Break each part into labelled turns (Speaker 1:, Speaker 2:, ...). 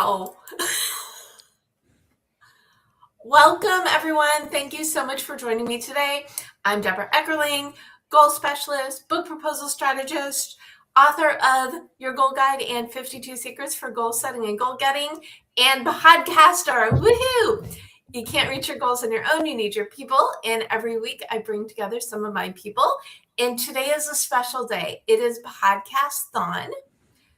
Speaker 1: Wow. Welcome, everyone. Thank you so much for joining me today. I'm Debra Eckerling, goal specialist, book proposal strategist, author of Your Goal Guide and 52 Secrets for Goal Setting and Goal Getting, and podcaster. Woohoo! You can't reach your goals on your own. You need your people. And every week I bring together some of my people. And today is a special day. It is Podcasthon.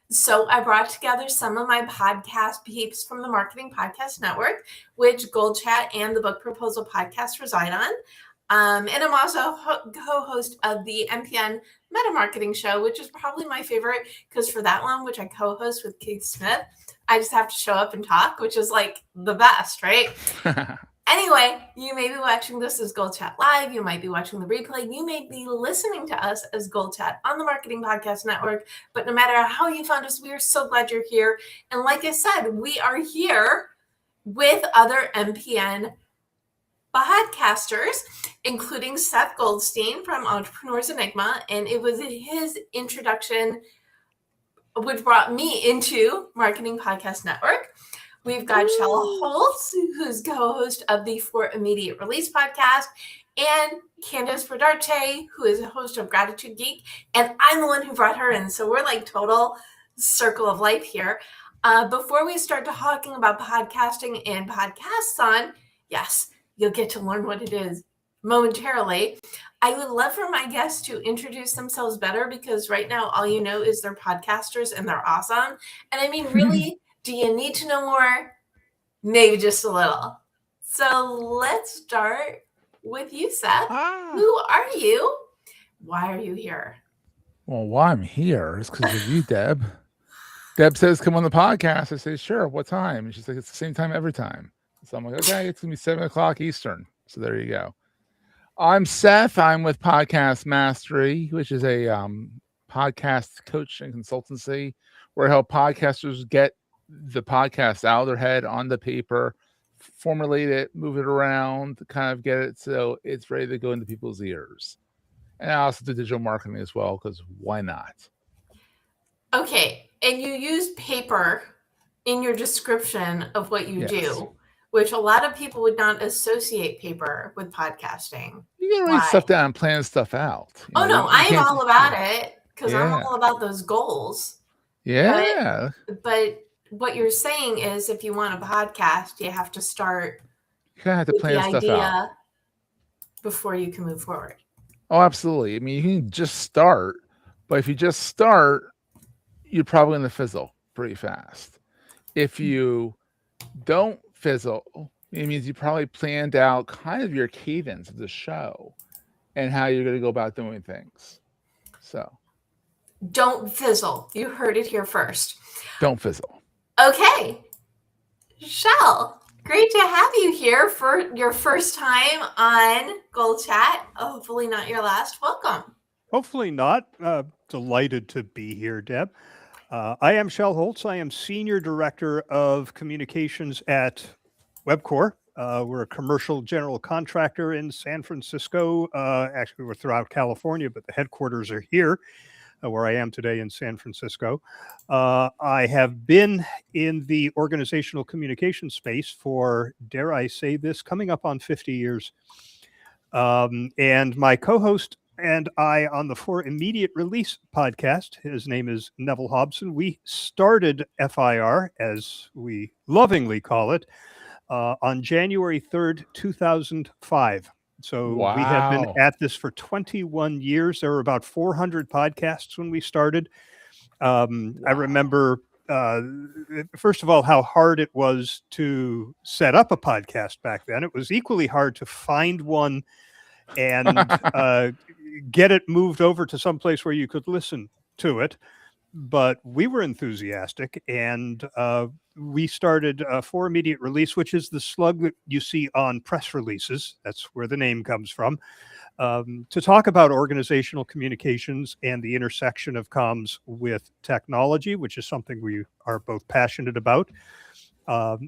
Speaker 1: So I brought together some of my podcast peeps from the Marketing Podcast Network, which GoalChat and the Book Proposal Podcast reside on. And I'm also co-host of the MPN Meta Marketing Show, which is probably my favorite because for that one, which I co-host with Keith Smith, I just have to show up and talk, which is like the best, right? Anyway, you may be watching this as GoalChat Live. You might be watching the replay. You may be listening to us as GoalChat on the Marketing Podcast Network. But no matter how you found us, we are so glad you're here. And like I said, we are here with other MPN podcasters, including Seth Goldstein from Entrepreneurs Enigma. And it was his introduction which brought me into Marketing Podcast Network. We've got Shel Holtz, who's co-host of the For Immediate Release podcast, and Kandas Rodarte, who is a host of Gratitude Geek. And I'm the one who brought her in. So we're like total circle of life here. Before we start talking about podcasting and Podcasthon, yes, you'll get to learn what it is momentarily. I would love for my guests to introduce themselves better because right now all you know is they're podcasters and they're awesome. And I mean, really, do you need to know more? Maybe just a little. So let's start with you, Seth. Who are you? Why are you here?
Speaker 2: Well, why I'm here is because of you, Deb. Deb says, come on the podcast. I say, sure. What time? And she's like, it's the same time every time. So I'm like, okay, it's going to be 7 o'clock Eastern. So there you go. I'm Seth. I'm with Podcast Mastery, which is a podcast coach and consultancy where I help podcasters get the podcast out of their head on the paper, formulate it, move it around, kind of get it so it's ready to go into people's ears. And I also do digital marketing as well, because why not?
Speaker 1: Okay. And you use paper in your description of what you do, which a lot of people would not associate paper with podcasting.
Speaker 2: You can write stuff down and plan stuff out.
Speaker 1: No, I am all about it because I'm all about those goals.
Speaker 2: Yeah.
Speaker 1: But what you're saying is if you want a podcast, you have to start
Speaker 2: with plan the idea out
Speaker 1: before you can move forward.
Speaker 2: Oh, absolutely. I mean, you can just start, but if you just start, you're probably going to fizzle pretty fast. If you don't fizzle, it means you probably planned out kind of your cadence of the show and how you're going to go about doing things. So
Speaker 1: don't fizzle. You heard it here first.
Speaker 2: Don't fizzle.
Speaker 1: Okay. Shel, great to have you here for your first time on GoalChat. Hopefully not your last. Welcome.
Speaker 3: Hopefully not. Delighted to be here, Deb. I am Shel Holtz. I am Senior Director of Communications at WebCore. We're a commercial general contractor in San Francisco. Actually, we're throughout California, but the headquarters are here, where I am today in San Francisco. I have been in the organizational communication space for, dare I say this, coming up on 50 years. And my co-host and I on the For Immediate Release podcast, his name is Neville Hobson. We started FIR, as we lovingly call it, on January 3rd, 2005. So we have been at this for 21 years. There were about 400 podcasts when we started. I remember, first of all, how hard it was to set up a podcast back then. It was equally hard to find one and get it moved over to some place where you could listen to it. But we were enthusiastic, and we started For Immediate Release, which is the slug that you see on press releases. That's where the name comes from, to talk about organizational communications and the intersection of comms with technology, which is something we are both passionate about.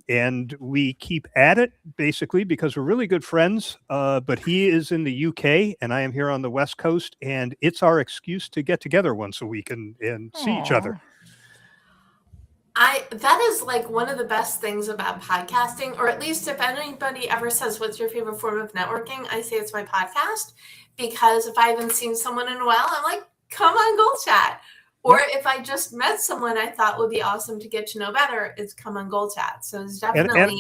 Speaker 3: And we keep at it basically because we're really good friends, but he is in the UK and I am here on the West Coast, and it's our excuse to get together once a week and see each other.
Speaker 1: That is like one of the best things about podcasting, or at least if anybody ever says, what's your favorite form of networking? I say it's my podcast, because if I haven't seen someone in a while, I'm like, come on GoalChat. Or if I just met someone I thought would be awesome to get to know better, it's come on GoalChat. So it's definitely.
Speaker 3: And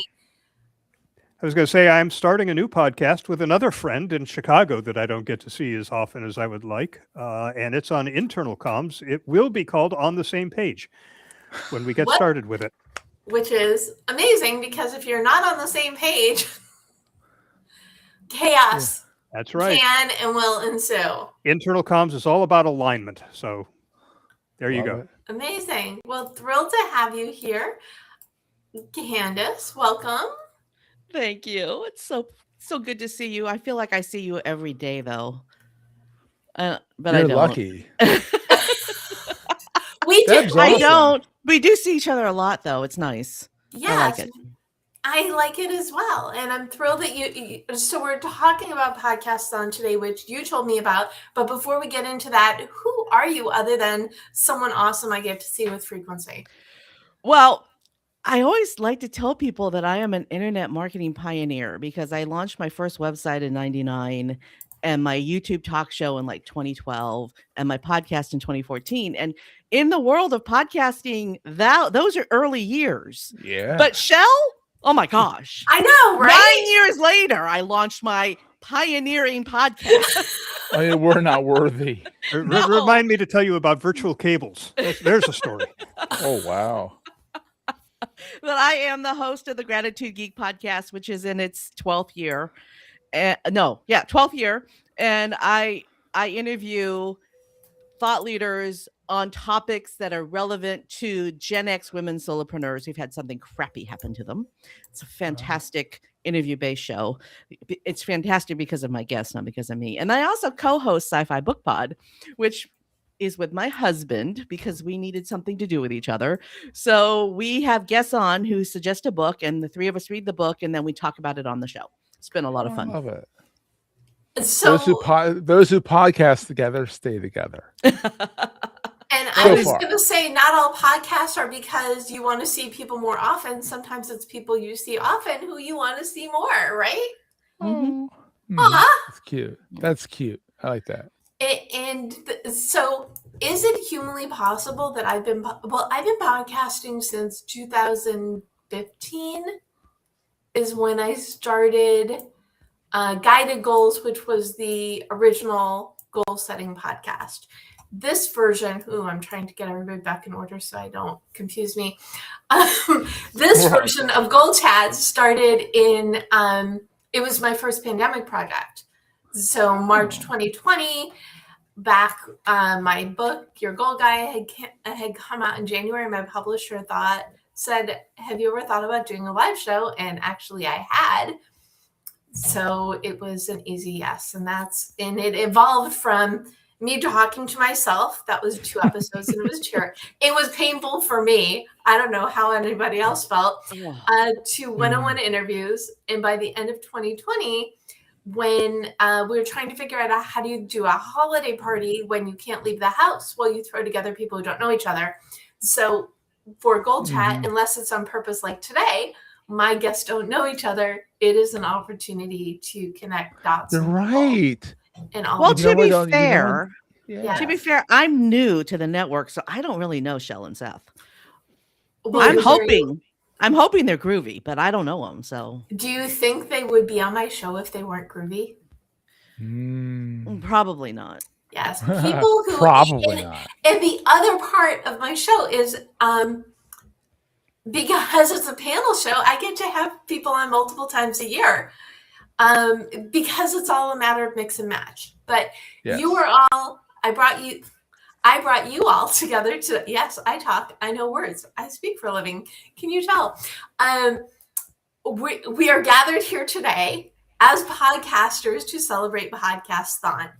Speaker 3: I was going to say, I'm starting a new podcast with another friend in Chicago that I don't get to see as often as I would like. And it's on internal comms. It will be called On the Same Page when we get started with it.
Speaker 1: Which is amazing, because if you're not on the same page, chaos
Speaker 3: That's right.
Speaker 1: can and will ensue.
Speaker 3: Internal comms is all about alignment. So there you go.
Speaker 1: Amazing. Well, thrilled to have you here. Candace, welcome.
Speaker 4: Thank you. It's so good to see you. I feel like I see you every day, though. But
Speaker 2: You're
Speaker 4: I don't.
Speaker 2: lucky.
Speaker 1: We do.
Speaker 2: Deb's
Speaker 4: I
Speaker 2: awesome.
Speaker 4: don't. We do see each other a lot, though. It's nice.
Speaker 1: Yes,
Speaker 4: I like it.
Speaker 1: I like it as well. And I'm thrilled that you so we're talking about Podcasthon today, which you told me about. But before we get into that, who are you other than someone awesome I get to see with frequency?
Speaker 4: Well, I always like to tell people that I am an internet marketing pioneer, because I launched my first website in 99 and my YouTube talk show in like 2012 and my podcast in 2014. And in the world of podcasting, those are early years.
Speaker 2: Yeah.
Speaker 4: But Shel, oh my gosh.
Speaker 1: I know, right?
Speaker 4: 9 years later, I launched my pioneering podcast.
Speaker 2: I mean, we're not worthy.
Speaker 4: No.
Speaker 3: Remind me to tell you about virtual cables. There's a story.
Speaker 2: Oh, wow.
Speaker 4: But I am the host of the Gratitude Geek podcast, which is in its 12th year. 12th year. And I interview thought leaders on topics that are relevant to Gen X women solopreneurs who've had something crappy happen to them. It's a fantastic interview-based show. It's fantastic because of my guests, not because of me. And I also co-host Sci-Fi Book Pod, which is with my husband, because we needed something to do with each other. So we have guests on who suggest a book, and the three of us read the book, and then we talk about it on the show. It's been a lot of fun.
Speaker 2: I love it.
Speaker 1: So,
Speaker 2: Those who podcast together stay together.
Speaker 1: and I
Speaker 2: So
Speaker 1: was
Speaker 2: far.
Speaker 1: going to say, not all podcasts are because you want to see people more often. Sometimes it's people you see often who you want to see more, right?
Speaker 4: Mhm.
Speaker 2: That's cute. That's cute. I like that.
Speaker 1: So is it humanly possible that I've been podcasting since 2015 is when I started Guided Goals, which was the original goal setting podcast. This version, I'm trying to get everybody back in order so I don't confuse me. This version of GoalChat started in, it was my first pandemic project. So March 2020, back my book, Your Goal Guide, had come out in January. My publisher said, have you ever thought about doing a live show? And actually I had. So it was an easy yes. And it evolved from me talking to myself. That was 2 episodes and it was painful for me. I don't know how anybody else felt, to one-on-one interviews. And by the end of 2020, when we were trying to figure out how do you do a holiday party when you can't leave the house, well, you throw together people who don't know each other. So for GoalChat, unless it's on purpose like today, my guests don't know each other. It is an opportunity to connect dots.
Speaker 2: You're right.
Speaker 1: And all
Speaker 4: Well,
Speaker 1: of
Speaker 4: to be fair,
Speaker 1: Yeah.
Speaker 4: I'm new to the network, so I don't really know Shel and Seth.
Speaker 1: Well,
Speaker 4: I'm hoping they're groovy, but I don't know them. So,
Speaker 1: do you think they would be on my show if they weren't groovy?
Speaker 4: Probably not.
Speaker 1: Yes, people who
Speaker 2: Probably not.
Speaker 1: And the other part of my show is because it's a panel show, I get to have people on multiple times a year. Because it's all a matter of mix and match. But you were all, I brought you all together to, yes, I talk, I know words, I speak for a living. Can you tell? We are gathered here today as podcasters to celebrate Podcasthon.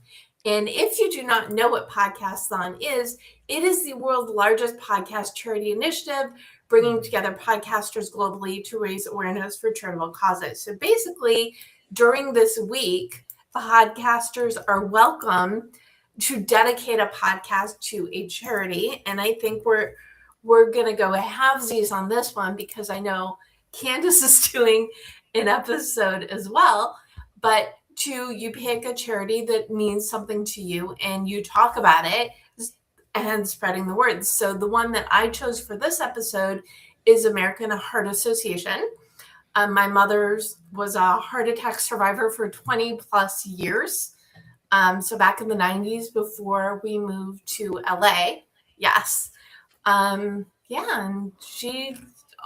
Speaker 1: And if you do not know what Podcasthon is, it is the world's largest podcast charity initiative, bringing together podcasters globally to raise awareness for charitable causes. So basically, during this week, podcasters are welcome to dedicate a podcast to a charity. And I think we're we're going to go halvesies on this one because I know Kandas is doing an episode as well. But you pick a charity that means something to you and you talk about it and spreading the word. So the one that I chose for this episode is American Heart Association. My mother was a heart attack survivor for 20 plus years. So back in the 90s before we moved to LA. Yes. And she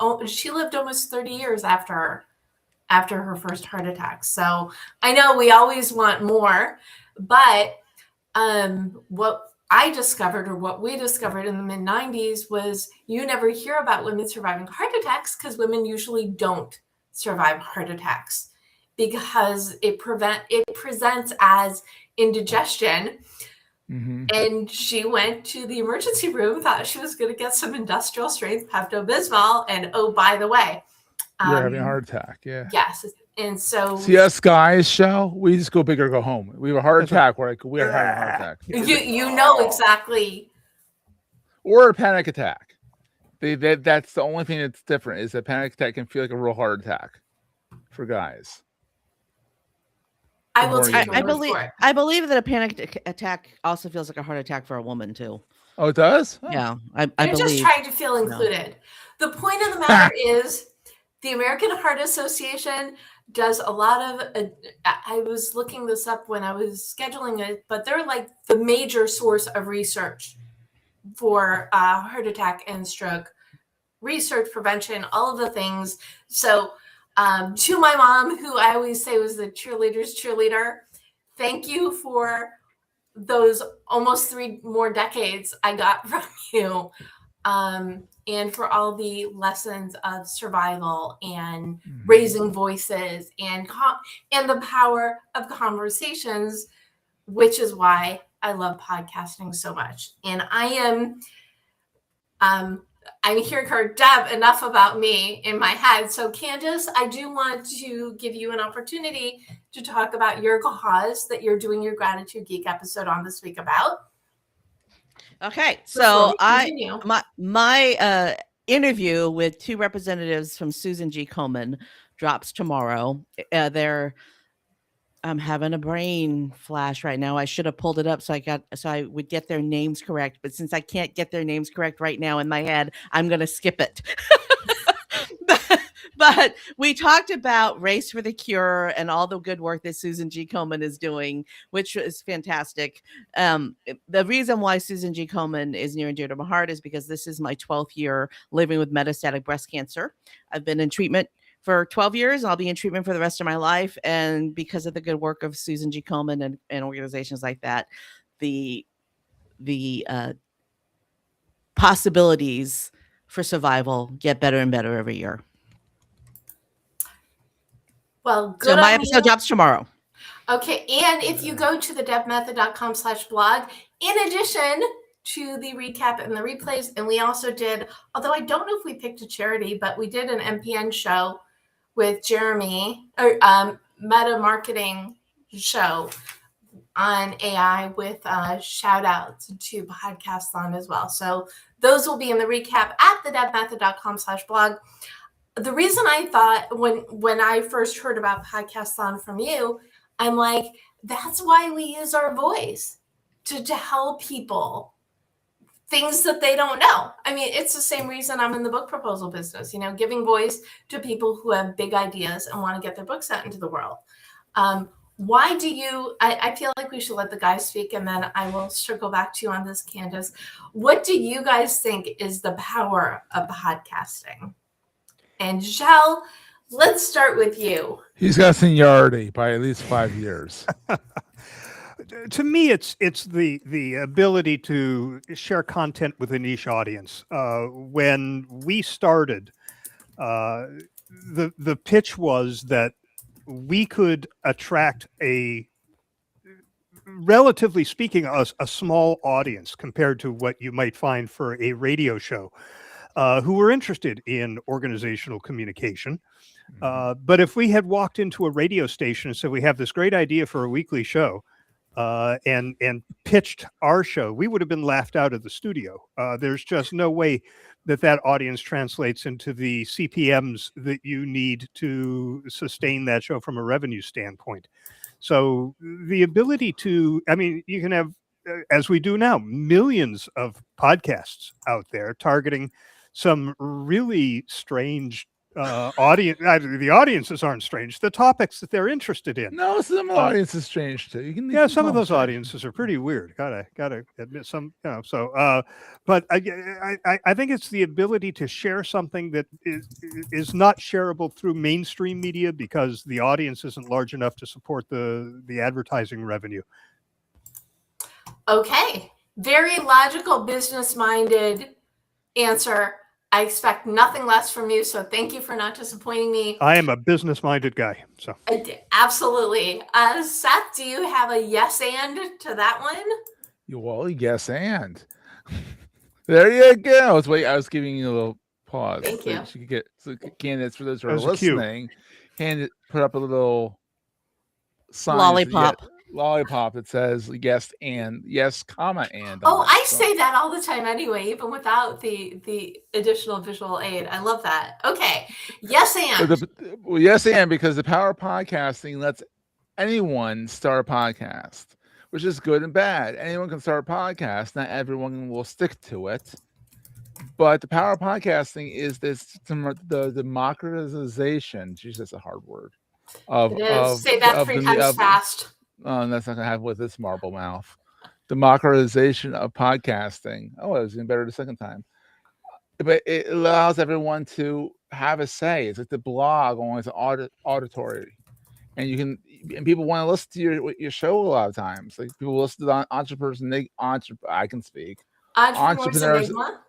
Speaker 1: lived almost 30 years after her first heart attack. So I know we always want more, but what I discovered, or what we discovered in the mid 90s, was you never hear about women surviving heart attacks because women usually don't survive heart attacks because it presents as indigestion.
Speaker 2: Mm-hmm.
Speaker 1: And she went to the emergency room, thought she was going to get some industrial strength Pepto-Bismol, and oh, by the way,
Speaker 2: you're having a heart attack. Yeah.
Speaker 1: Yes. And so
Speaker 2: see us guys, Shel, we just go big or go home. We have a heart attack. We're like, we're having a heart attack.
Speaker 1: You know exactly.
Speaker 2: Or a panic attack. That's the only thing that's different, is a panic attack can feel like a real heart attack for guys.
Speaker 1: I will take
Speaker 4: I believe that a panic attack also feels like a heart attack for a woman too.
Speaker 2: Oh, it does? Oh.
Speaker 4: Yeah.
Speaker 1: I'm just trying to feel included. No. The point of the matter is the American Heart Association does a lot of, I was looking this up when I was scheduling it, but they're like the major source of research for heart attack and stroke research, prevention, all of the things. So to my mom, who I always say was the cheerleader's cheerleader, thank you for those almost 3 more decades I got from you. And for all the lessons of survival and raising voices and the power of conversations, which is why I love podcasting so much. And I'm hearing her, Deb, enough about me in my head. So Kandas, I do want to give you an opportunity to talk about your cause that you're doing your Gratitude Geek episode on this week about.
Speaker 4: Okay, so my interview with 2 representatives from Susan G. Komen drops tomorrow. I'm having a brain flash right now. I should have pulled it up so I would get their names correct. But since I can't get their names correct right now in my head, I'm going to skip it. But we talked about Race for the Cure and all the good work that Susan G. Komen is doing, which is fantastic. The reason why Susan G. Komen is near and dear to my heart is because this is my 12th year living with metastatic breast cancer. I've been in treatment for 12 years. I'll be in treatment for the rest of my life. And because of the good work of Susan G. Komen and organizations like that, the possibilities for survival get better and better every year.
Speaker 1: Well, good.
Speaker 4: So my episode drops tomorrow.
Speaker 1: Okay. And if you go to the debmethod.com/blog, in addition to the recap and the replays, and we also did, although I don't know if we picked a charity, but we did an MPN show with Jeremy, or meta marketing show on AI with shout outs to Podcasthon as well. So those will be in the recap at the debmethod.com/blog. The reason I thought when I first heard about Podcasthon from you, I'm like, that's why we use our voice to tell people things that they don't know. I mean, it's the same reason I'm in the book proposal business, giving voice to people who have big ideas and want to get their books out into the world. Why do you, I feel like we should let the guys speak, and then I will circle back to you on this, Kandas. What do you guys think is the power of podcasting? And Shel, let's start with you.
Speaker 2: He's got seniority by at least 5 years.
Speaker 3: To me, it's the ability to share content with a niche audience. When we started, the pitch was that we could attract a, relatively speaking, a small audience compared to what you might find for a radio show, who were interested in organizational communication. But if we had walked into a radio station and said, we have this great idea for a weekly show, and pitched our show, we would have been laughed out of the studio. There's just no way that audience translates into the CPMs that you need to sustain that show from a revenue standpoint. So the ability to, I mean, you can have, as we do now, millions of podcasts out there targeting some really strange audience. The audiences aren't strange. The topics that they're interested in.
Speaker 2: No, some of the audience is strange too.
Speaker 3: Yeah, some of those audiences are pretty weird. Gotta admit some. You know, so, but I think it's the ability to share something that is not shareable through mainstream media because the audience isn't large enough to support the advertising revenue.
Speaker 1: Okay, very logical, business-minded answer. I expect nothing less from you, so thank you for not disappointing me.
Speaker 3: I am a business-minded guy, so.
Speaker 1: Absolutely. Seth, do you have a yes and to that one?
Speaker 2: Well, yes and. There you go. I was giving you a little pause.
Speaker 1: Thank you.
Speaker 2: She could get candidates for those who are
Speaker 3: That was a cue.
Speaker 2: listening. Put up a little sign. Lollipop that says yes and yes, comma and.
Speaker 1: Oh, I say that all the time anyway, even without the additional visual aid. I love that. Okay, yes and.
Speaker 2: Yes and, because the power of podcasting lets anyone start a podcast, which is good and bad. Anyone can start a podcast. Not everyone will stick to it. But the power of podcasting is the democratization. Geez, that's a hard word.
Speaker 1: Say that 3 times fast.
Speaker 2: And that's not going to happen with this marble mouth. Democratization of podcasting. Oh, it was even better the second time. But it allows everyone to have a say. It's like the blog, only it's auditory. And people want to listen to your show a lot of times. Like people listen to Entrepreneurs I can speak.
Speaker 1: Entrepreneurs Enigma.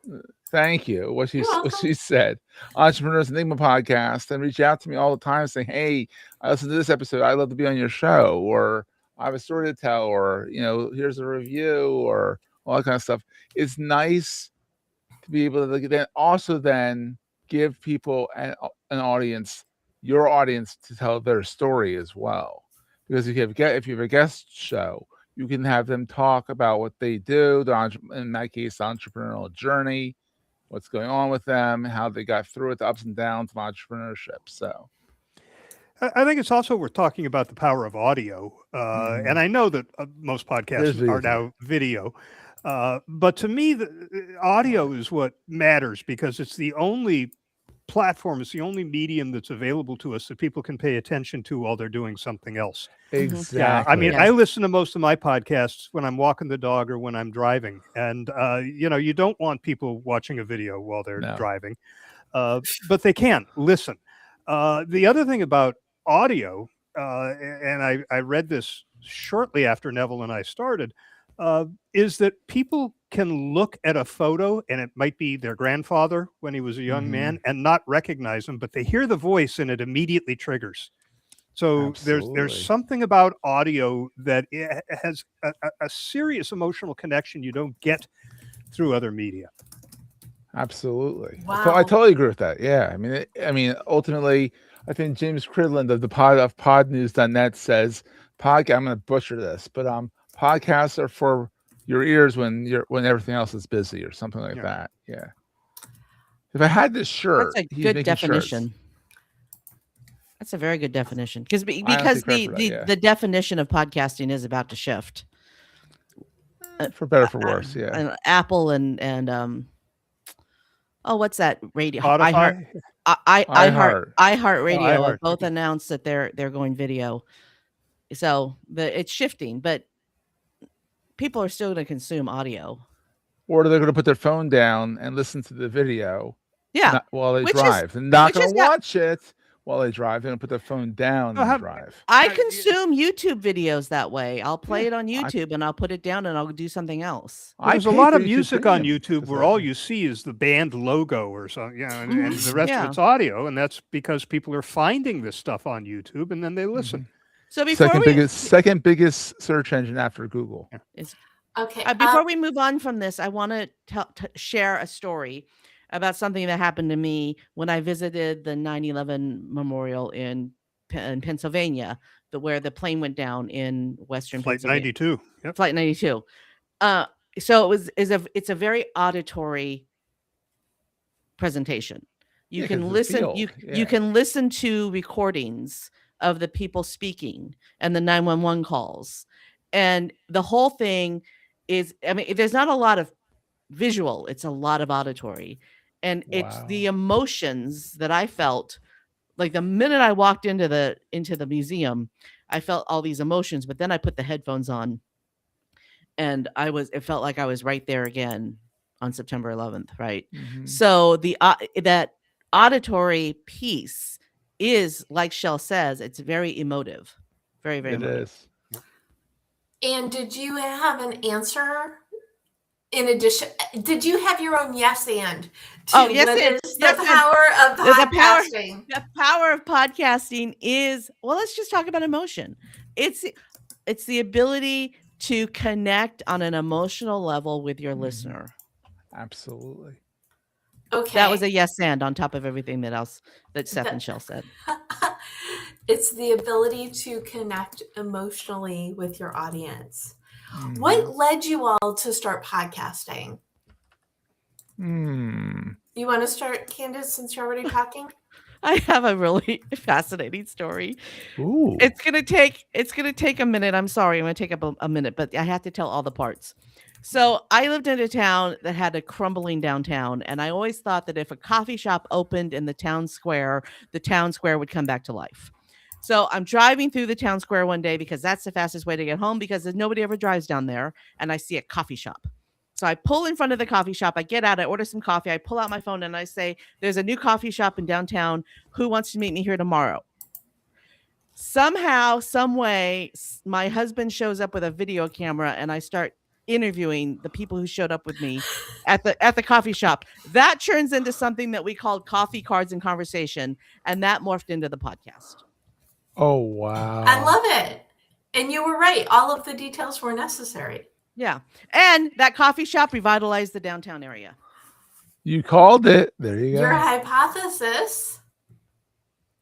Speaker 2: Thank you. What she said. Entrepreneurs Enigma podcast, and reach out to me all the time saying, "Hey, I listened to this episode. I'd love to be on your show," or "I have a story to tell," or here's a review, or all that kind of stuff. It's nice to be able to then give people an audience, your audience, to tell their story as well. Because if you have a guest show, you can have them talk about what they do, in that case, the entrepreneurial journey, what's going on with them, how they got through it, the ups and downs of entrepreneurship. So
Speaker 3: I think it's also worth talking about the power of audio. And I know that most podcasts are now video. But to me, the audio is what matters because it's the only platform, it's the only medium that's available to us that people can pay attention to while they're doing something else.
Speaker 2: Exactly.
Speaker 3: Yeah, I mean, I listen to most of my podcasts when I'm walking the dog or when I'm driving. And, you don't want people watching a video while they're driving, but they can listen. The other thing about audio, and I read this shortly after Neville and I started, is that people can look at a photo and it might be their grandfather when he was a young man and not recognize him, but they hear the voice and it immediately triggers. So there's something about audio that has a serious emotional connection you don't get through other media.
Speaker 2: Absolutely.
Speaker 1: Wow.
Speaker 2: I totally agree with that. Yeah. I mean, ultimately, I think James Cridland of podnews.net says, I'm going to butcher this, but podcasts are for your ears when everything else is busy or something like that. Yeah. If I had this shirt,
Speaker 4: that's a good definition. Shirts. That's a very good definition because the definition of podcasting is about to shift.
Speaker 2: For better, for worse. Yeah.
Speaker 4: And Apple and what's that radio?
Speaker 3: Spotify?
Speaker 4: iHeartRadio both announced that they're going video. So it's shifting, but people are still going to consume audio.
Speaker 2: Or they're going to put their phone down and listen to the video while they drive. They're not going to watch it while they drive. They're going to put their phone down and drive.
Speaker 4: I consume YouTube videos that way. I'll play it on YouTube and I'll put it down and I'll do something else.
Speaker 3: There's a lot of music on YouTube where all you see is the band logo or something, and the rest of it's audio. And that's because people are finding this stuff on YouTube and then they listen.
Speaker 4: So
Speaker 2: second biggest search engine after Google.
Speaker 1: Okay.
Speaker 4: Before we move on from this, I want to share a story about something that happened to me when I visited the 9/11 memorial in Pennsylvania where the plane went down in Western
Speaker 3: Flight
Speaker 4: Pennsylvania.
Speaker 3: 92. Yep.
Speaker 4: Flight 92. So it's a very auditory presentation. You can listen. You can listen to recordings of the people speaking and the 911 calls, and the whole thing is. I mean, there's not a lot of visual; it's a lot of auditory, and it's the emotions that I felt. Like the minute I walked into the museum, I felt all these emotions. But then I put the headphones on, and it felt like I was right there again on September 11th, right?
Speaker 2: Mm-hmm.
Speaker 4: So that auditory piece is, like Shel says, it's very emotive, very, very emotive.
Speaker 2: It is.
Speaker 1: And did you have an answer? In addition, did you have your own yes and?
Speaker 4: Yes,
Speaker 1: what
Speaker 4: and.
Speaker 1: Is the power of podcasting?
Speaker 4: The power of podcasting is, well, let's just talk about emotion. It's the ability to connect on an emotional level with your listener.
Speaker 2: Absolutely.
Speaker 1: Okay.
Speaker 4: That was a yes and on top of everything that Seth and Shel said.
Speaker 1: It's the ability to connect emotionally with your audience.
Speaker 2: Mm-hmm.
Speaker 1: What led you all to start podcasting? You want to start, Kandas, since you're already talking?
Speaker 4: I have a really fascinating story.
Speaker 2: Ooh.
Speaker 4: It's gonna take a minute. I'm sorry, I'm gonna take up a minute, but I have to tell all the parts. So I lived in a town that had a crumbling downtown, and I always thought that if a coffee shop opened in the town square would come back to life. So I'm driving through the town square one day because that's the fastest way to get home because nobody ever drives down there, and I see a coffee shop. So I pull in front of the coffee shop, I get out, I order some coffee, I pull out my phone and I say, there's a new coffee shop in downtown. Who wants to meet me here tomorrow? Somehow, some way, my husband shows up with a video camera and I start interviewing the people who showed up with me at the coffee shop. That turns into something that we called Coffee, Cards, and Conversation, and that morphed into the podcast.
Speaker 2: Oh, wow.
Speaker 1: I love it. And you were right. All of the details were necessary.
Speaker 4: Yeah. And that coffee shop revitalized the downtown area.
Speaker 2: You called it. There you go.
Speaker 1: Your hypothesis.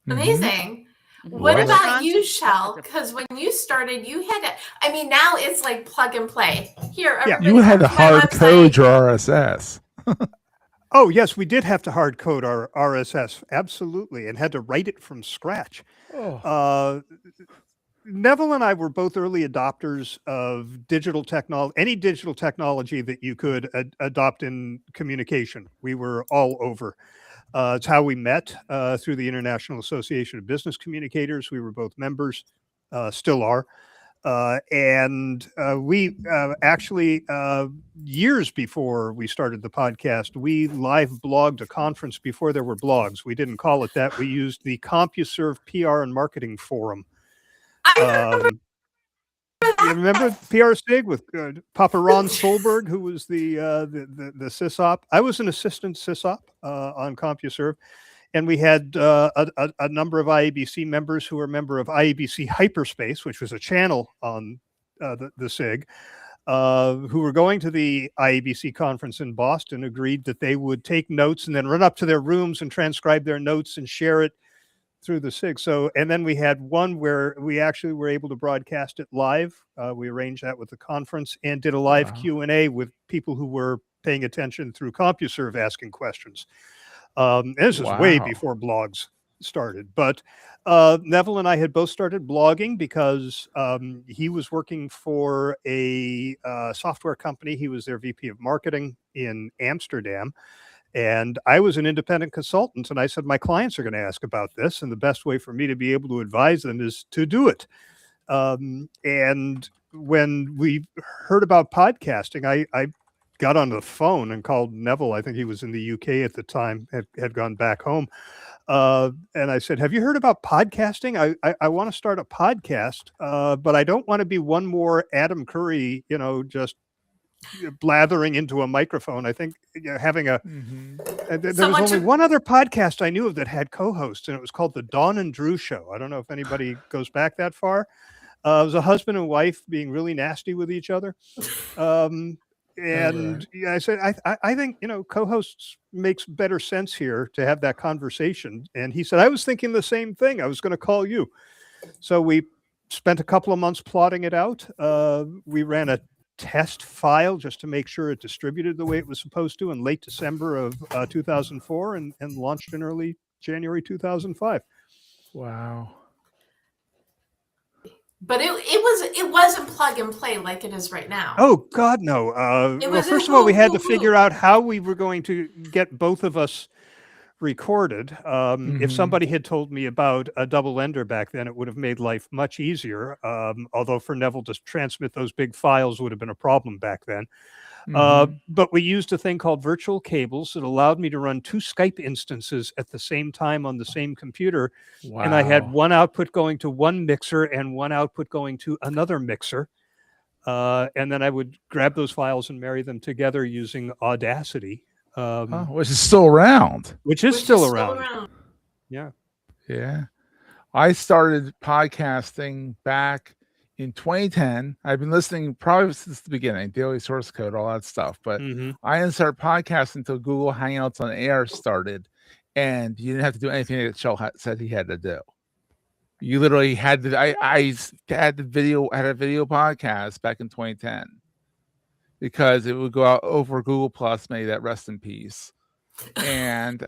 Speaker 1: Amazing.
Speaker 2: Mm-hmm.
Speaker 1: What about you, Shel? Because when you started, you had to, I mean, now it's like plug and play. Here,
Speaker 2: you had to hard code your RSS.
Speaker 3: Oh, yes, we did have to hard code our RSS. Absolutely. And had to write it from scratch. Oh. Neville and I were both early adopters of digital technology, any digital technology that you could adopt in communication. We were all over. It's how we met through the International Association of Business Communicators. We were both members, still are. And we actually, years before we started the podcast, we live blogged a conference before there were blogs. We didn't call it that. We used the CompuServe PR and Marketing Forum. You remember PR SIG with Papa Ron Solberg, who was the sysop. I was an assistant sysop on CompuServe, and we had a number of IABC members who were a member of IABC Hyperspace, which was a channel on the SIG, who were going to the IABC conference in Boston, agreed that they would take notes and then run up to their rooms and transcribe their notes and share it through the SIG. So, and then we had one where we actually were able to broadcast it live. We arranged that with the conference and did a live Q&A with people who were paying attention through CompuServe asking questions. This is way before blogs started, but Neville and I had both started blogging because he was working for a software company. He was their VP of marketing in Amsterdam. And I was an independent consultant, and I said, my clients are going to ask about this, and the best way for me to be able to advise them is to do it. And when we heard about podcasting, I got on the phone and called Neville. I think he was in the UK at the time, had gone back home. And I said, have you heard about podcasting? I want to start a podcast, but I don't want to be one more Adam Curry, just blathering into a microphone. I think having there was only one other podcast I knew of that had co-hosts, and it was called the Dawn and Drew Show. I don't know if anybody goes back that far. It was a husband and wife being really nasty with each other. And I said, I think, co-hosts makes better sense here to have that conversation. And he said, I was thinking the same thing. I was going to call you. So we spent a couple of months plotting it out. We ran a test file just to make sure it distributed the way it was supposed to in late December of 2004 and launched in early January 2005.
Speaker 2: Wow.
Speaker 1: But it wasn't plug and play like it is right now.
Speaker 3: Oh God, no. Well, first of all, we had to figure out how we were going to get both of us recorded. If somebody had told me about a double ender back then, it would have made life much easier. Although for Neville to transmit those big files would have been a problem back then. But we used a thing called virtual cables that allowed me to run 2 Skype instances at the same time on the same computer.
Speaker 2: Wow.
Speaker 3: And I had one output going to one mixer and one output going to another mixer. And then I would grab those files and marry them together using Audacity.
Speaker 2: Which is still around.
Speaker 3: Which is still around.
Speaker 2: Yeah. I started podcasting back in 2010. I've been listening probably since the beginning, daily source code, all that stuff. But I didn't start podcasting until Google Hangouts on Air started. And you didn't have to do anything that Shel said he had to do. You literally had to, I had a video podcast back in 2010. Because it would go out over Google Plus, may that rest in peace. And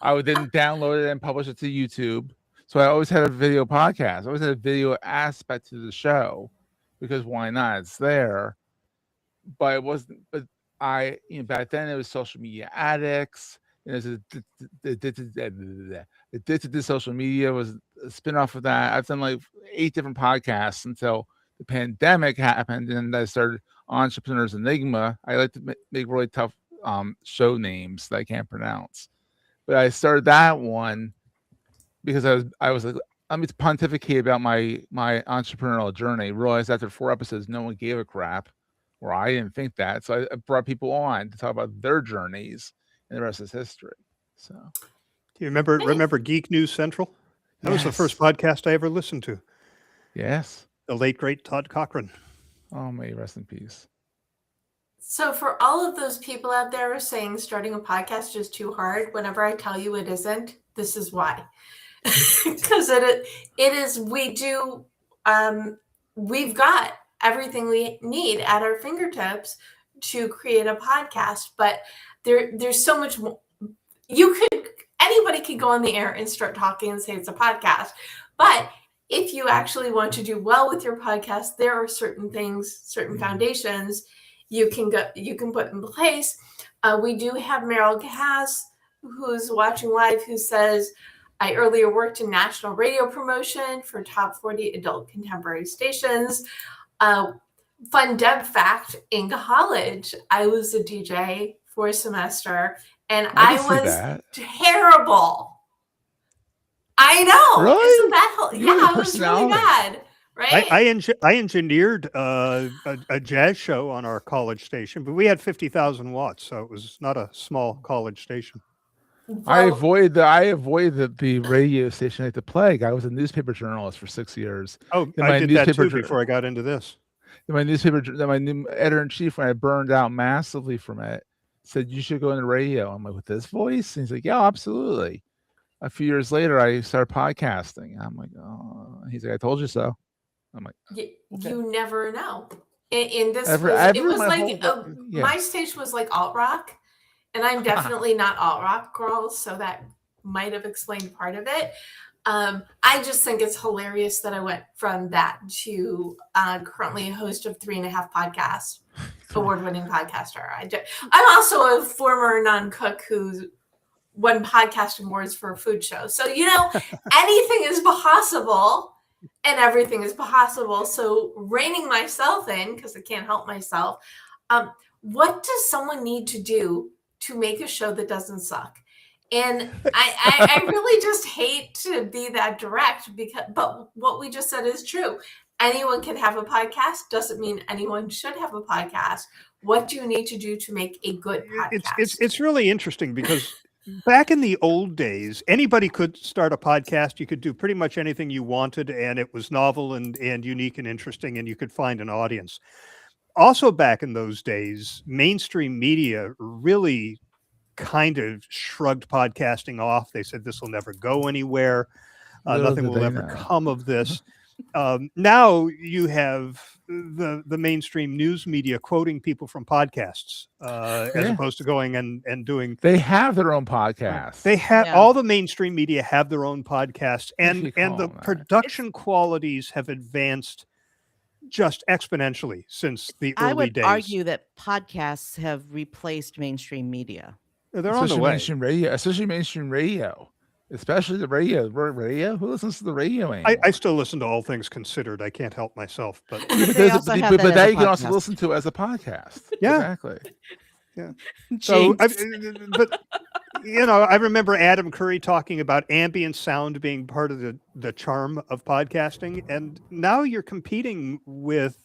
Speaker 2: I would then download it and publish it to YouTube. So I always had a video podcast. I always had a video aspect to the show because why not? It's there. But it wasn't. But back then it was social media addicts. Addicted to social media was a spinoff of that. I've done like 8 different podcasts until the pandemic happened, and I started Entrepreneurs Enigma. I like to make really tough show names that I can't pronounce, but I started that one because I was like, let me pontificate about my entrepreneurial journey. Realized after 4 episodes, no one gave a crap, or I didn't think that, so I brought people on to talk about their journeys, and the rest is history. So,
Speaker 3: do you remember Geek News Central? That was the first podcast I ever listened to.
Speaker 2: Yes,
Speaker 3: the late great Todd Cochran.
Speaker 2: Oh, may rest in peace.
Speaker 1: So for all of those people out there saying starting a podcast is too hard, whenever I tell you it isn't, this is why. Because it is, we've got everything we need at our fingertips to create a podcast, but there's so much more. Anybody could go on the air and start talking and say it's a podcast, but if you actually want to do well with your podcast, there are certain things, certain foundations you can put in place. We do have Meryl Cass, who's watching live, who says, I earlier worked in national radio promotion for top 40 adult contemporary stations. Fun Deb fact, in college, I was a DJ for a semester, and I was terrible. I know.
Speaker 2: Really?
Speaker 1: Isn't that yeah, I was really bad. Right?
Speaker 3: I engineered a jazz show on our college station, but we had 50,000 watts, so it was not a small college station.
Speaker 1: Well,
Speaker 2: I avoided the radio station like the plague. I was a newspaper journalist for 6 years.
Speaker 3: Oh, I did that too before I got into this.
Speaker 2: My new editor-in-chief, when I burned out massively from it, said, you should go into radio. I'm like, with this voice? And he's like, yeah, absolutely. A few years later, I started podcasting. I'm like, oh. He's like, I told you so. I'm like,
Speaker 1: okay. You never know. In this, my station was like alt rock, and I'm definitely not alt rock girl, so that might have explained part of it. I just think it's hilarious that I went from that to currently a host of 3.5 podcasts, award-winning podcaster. I'm also a former non-cook who won podcasting awards for a food show. So, anything is possible and everything is possible. So reining myself in, because I can't help myself, what does someone need to do to make a show that doesn't suck? And I really just hate to be that direct, but what we just said is true. Anyone can have a podcast. Doesn't mean anyone should have a podcast. What do you need to do to make a good podcast?
Speaker 3: It's really interesting because back in the old days, anybody could start a podcast. You could do pretty much anything you wanted, and it was novel and unique and interesting, and you could find an audience. Also, back in those days, mainstream media really kind of shrugged podcasting off. They said this will never go anywhere. Nothing will ever come of this. Now you have the mainstream news media quoting people from podcasts as
Speaker 2: Yeah.
Speaker 3: opposed to going and doing.
Speaker 2: They have their own podcast.
Speaker 3: They have
Speaker 4: Yeah.
Speaker 3: all the mainstream media have their own podcasts,
Speaker 2: If you
Speaker 3: and the
Speaker 2: call them that.
Speaker 3: production qualities have advanced just exponentially since the
Speaker 4: I
Speaker 3: early
Speaker 4: would
Speaker 3: days.
Speaker 4: argue that podcasts have replaced mainstream media.
Speaker 3: They're on the
Speaker 2: especially
Speaker 3: way.
Speaker 2: mainstream radio, especially mainstream radio, especially the radio. Radio. Who listens to the radio anymore?
Speaker 3: I still listen to All Things Considered. I can't help myself, but
Speaker 2: Yeah, but
Speaker 4: They
Speaker 2: those-
Speaker 4: also
Speaker 2: but-
Speaker 4: have
Speaker 2: but
Speaker 4: that as
Speaker 2: that
Speaker 4: a
Speaker 2: you can also
Speaker 4: podcast.
Speaker 2: listen to as a podcast.
Speaker 3: Yeah.
Speaker 2: Exactly.
Speaker 3: so.
Speaker 4: Jinx.
Speaker 3: But I remember Adam Curry talking about ambient sound being part of the charm of podcasting, and now you're competing with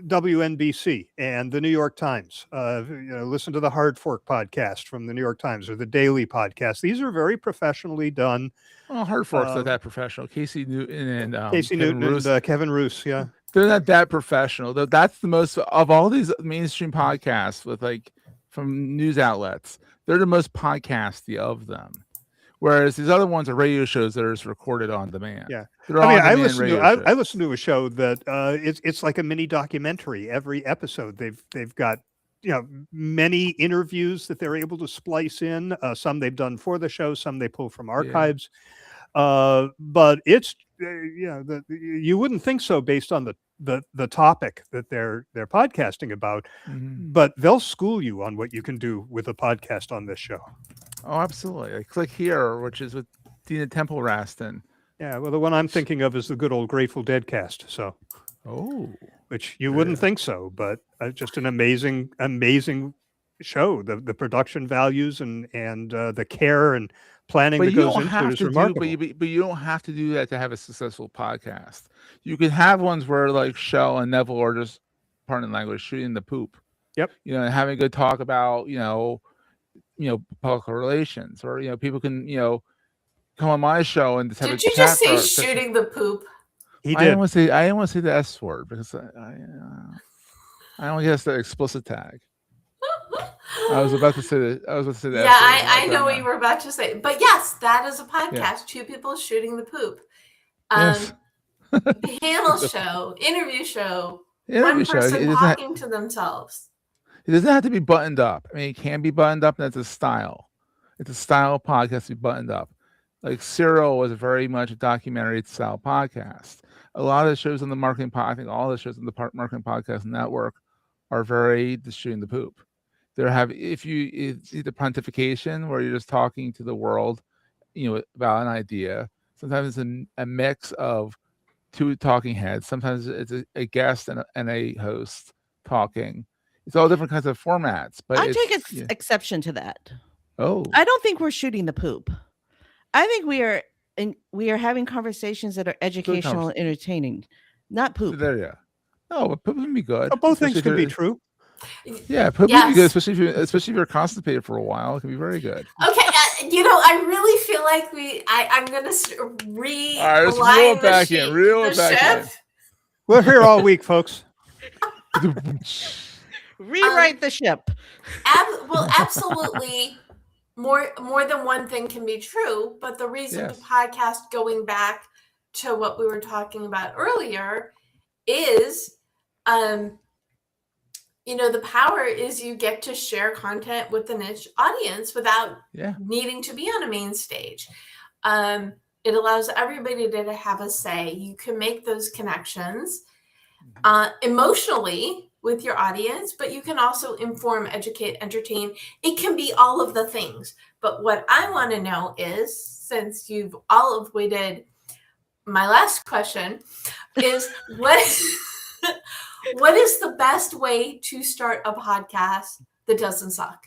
Speaker 3: WNBC and the New York Times. Listen to the Hard Fork podcast from the New York Times or the Daily podcast. These are very professionally done.
Speaker 2: Well, Hard Fork's not that professional. Casey Newton and
Speaker 3: Casey
Speaker 2: Kevin
Speaker 3: Newton
Speaker 2: Roos,
Speaker 3: and Kevin Roos, yeah.
Speaker 2: they're not that professional. That's the most of all these mainstream podcasts with from news outlets. They're the most podcasty of them. Whereas these other ones are radio shows that are just recorded on demand.
Speaker 3: Yeah.
Speaker 2: They're
Speaker 3: I
Speaker 2: on-demand radio
Speaker 3: I
Speaker 2: shows.
Speaker 3: listen to a show that it's like a mini documentary. Every episode they've got many interviews that they're able to splice in. Some they've done for the show, some they pull from archives. But it's you wouldn't think so based on the topic that they're podcasting about.
Speaker 2: Mhm.
Speaker 3: But they'll school you on what you can do with a podcast on this show.
Speaker 2: Oh, absolutely. Like Click Here, which is with Dina Temple Raston.
Speaker 3: Yeah, well, the one I'm thinking of is the good old Grateful Dead cast. So.
Speaker 2: Oh.
Speaker 3: Which you wouldn't
Speaker 2: Yeah.
Speaker 3: think so, but just an amazing show. The production values and the care and planning
Speaker 2: But
Speaker 3: that
Speaker 2: you
Speaker 3: goes
Speaker 2: don't
Speaker 3: into
Speaker 2: have
Speaker 3: it is
Speaker 2: to
Speaker 3: remarkable.
Speaker 2: but you don't have to do that to have a successful podcast. You can have ones where like Shel and Neville are just, pardon the language, shooting the poop.
Speaker 3: Yep.
Speaker 2: And having a good talk about public relations, or people can come on my show and just have
Speaker 1: Did
Speaker 2: a
Speaker 1: you
Speaker 2: chat
Speaker 1: just say
Speaker 2: for such a-
Speaker 1: shooting the poop?
Speaker 3: He
Speaker 2: I didn't
Speaker 3: did.
Speaker 2: want to say the S word because I don't guess the explicit tag. I was about to say the S word.
Speaker 1: Yeah, I know what you were about to say. But yes, that is a podcast.
Speaker 2: Yeah.
Speaker 1: Two people shooting the poop.
Speaker 2: Yes.
Speaker 1: Panel show, interview show,
Speaker 2: Interview
Speaker 1: one
Speaker 2: show.
Speaker 1: person talking to themselves.
Speaker 2: It doesn't have to be buttoned up. I mean, it can be buttoned up, and that's a style. It's a style podcast to be buttoned up. Like Serial was very much a documentary style podcast. A lot of the shows on the marketing I think all the shows on the marketing podcast network are very just shooting the poop. It's either pontification where you're just talking to the world, about an idea. Sometimes it's a mix of two talking heads. Sometimes it's a guest and a host talking. It's all different kinds of formats. But
Speaker 4: I take exception to that.
Speaker 2: Oh,
Speaker 4: I don't think we're shooting the poop. I think we are having conversations that are educational and entertaining, not poop.
Speaker 2: there you go. No, but poop can be good.
Speaker 3: Both things
Speaker 2: Especially
Speaker 3: can be
Speaker 2: if
Speaker 3: true.
Speaker 2: Yeah, poop can be good,
Speaker 1: Yes.
Speaker 2: especially if you're constipated for a while. It can be very good.
Speaker 1: Okay, I really feel like I'm going to realign
Speaker 2: All right, let's reel it back in. Reel
Speaker 1: the
Speaker 2: it back
Speaker 1: ship.
Speaker 2: in.
Speaker 3: We're here all week, folks.
Speaker 4: Rewrite the ship.
Speaker 1: Absolutely. More than one thing can be true, but the reason
Speaker 2: Yes.
Speaker 1: the podcast, going back to what we were talking about earlier, is the power is you get to share content with the niche audience without
Speaker 2: Yeah.
Speaker 1: needing to be on a main stage. It allows everybody to have a say. You can make those connections emotionally with your audience, but you can also inform, educate, entertain. It can be all of the things. But what I want to know is, since you've all avoided my last question, is what is the best way to start a podcast that doesn't suck?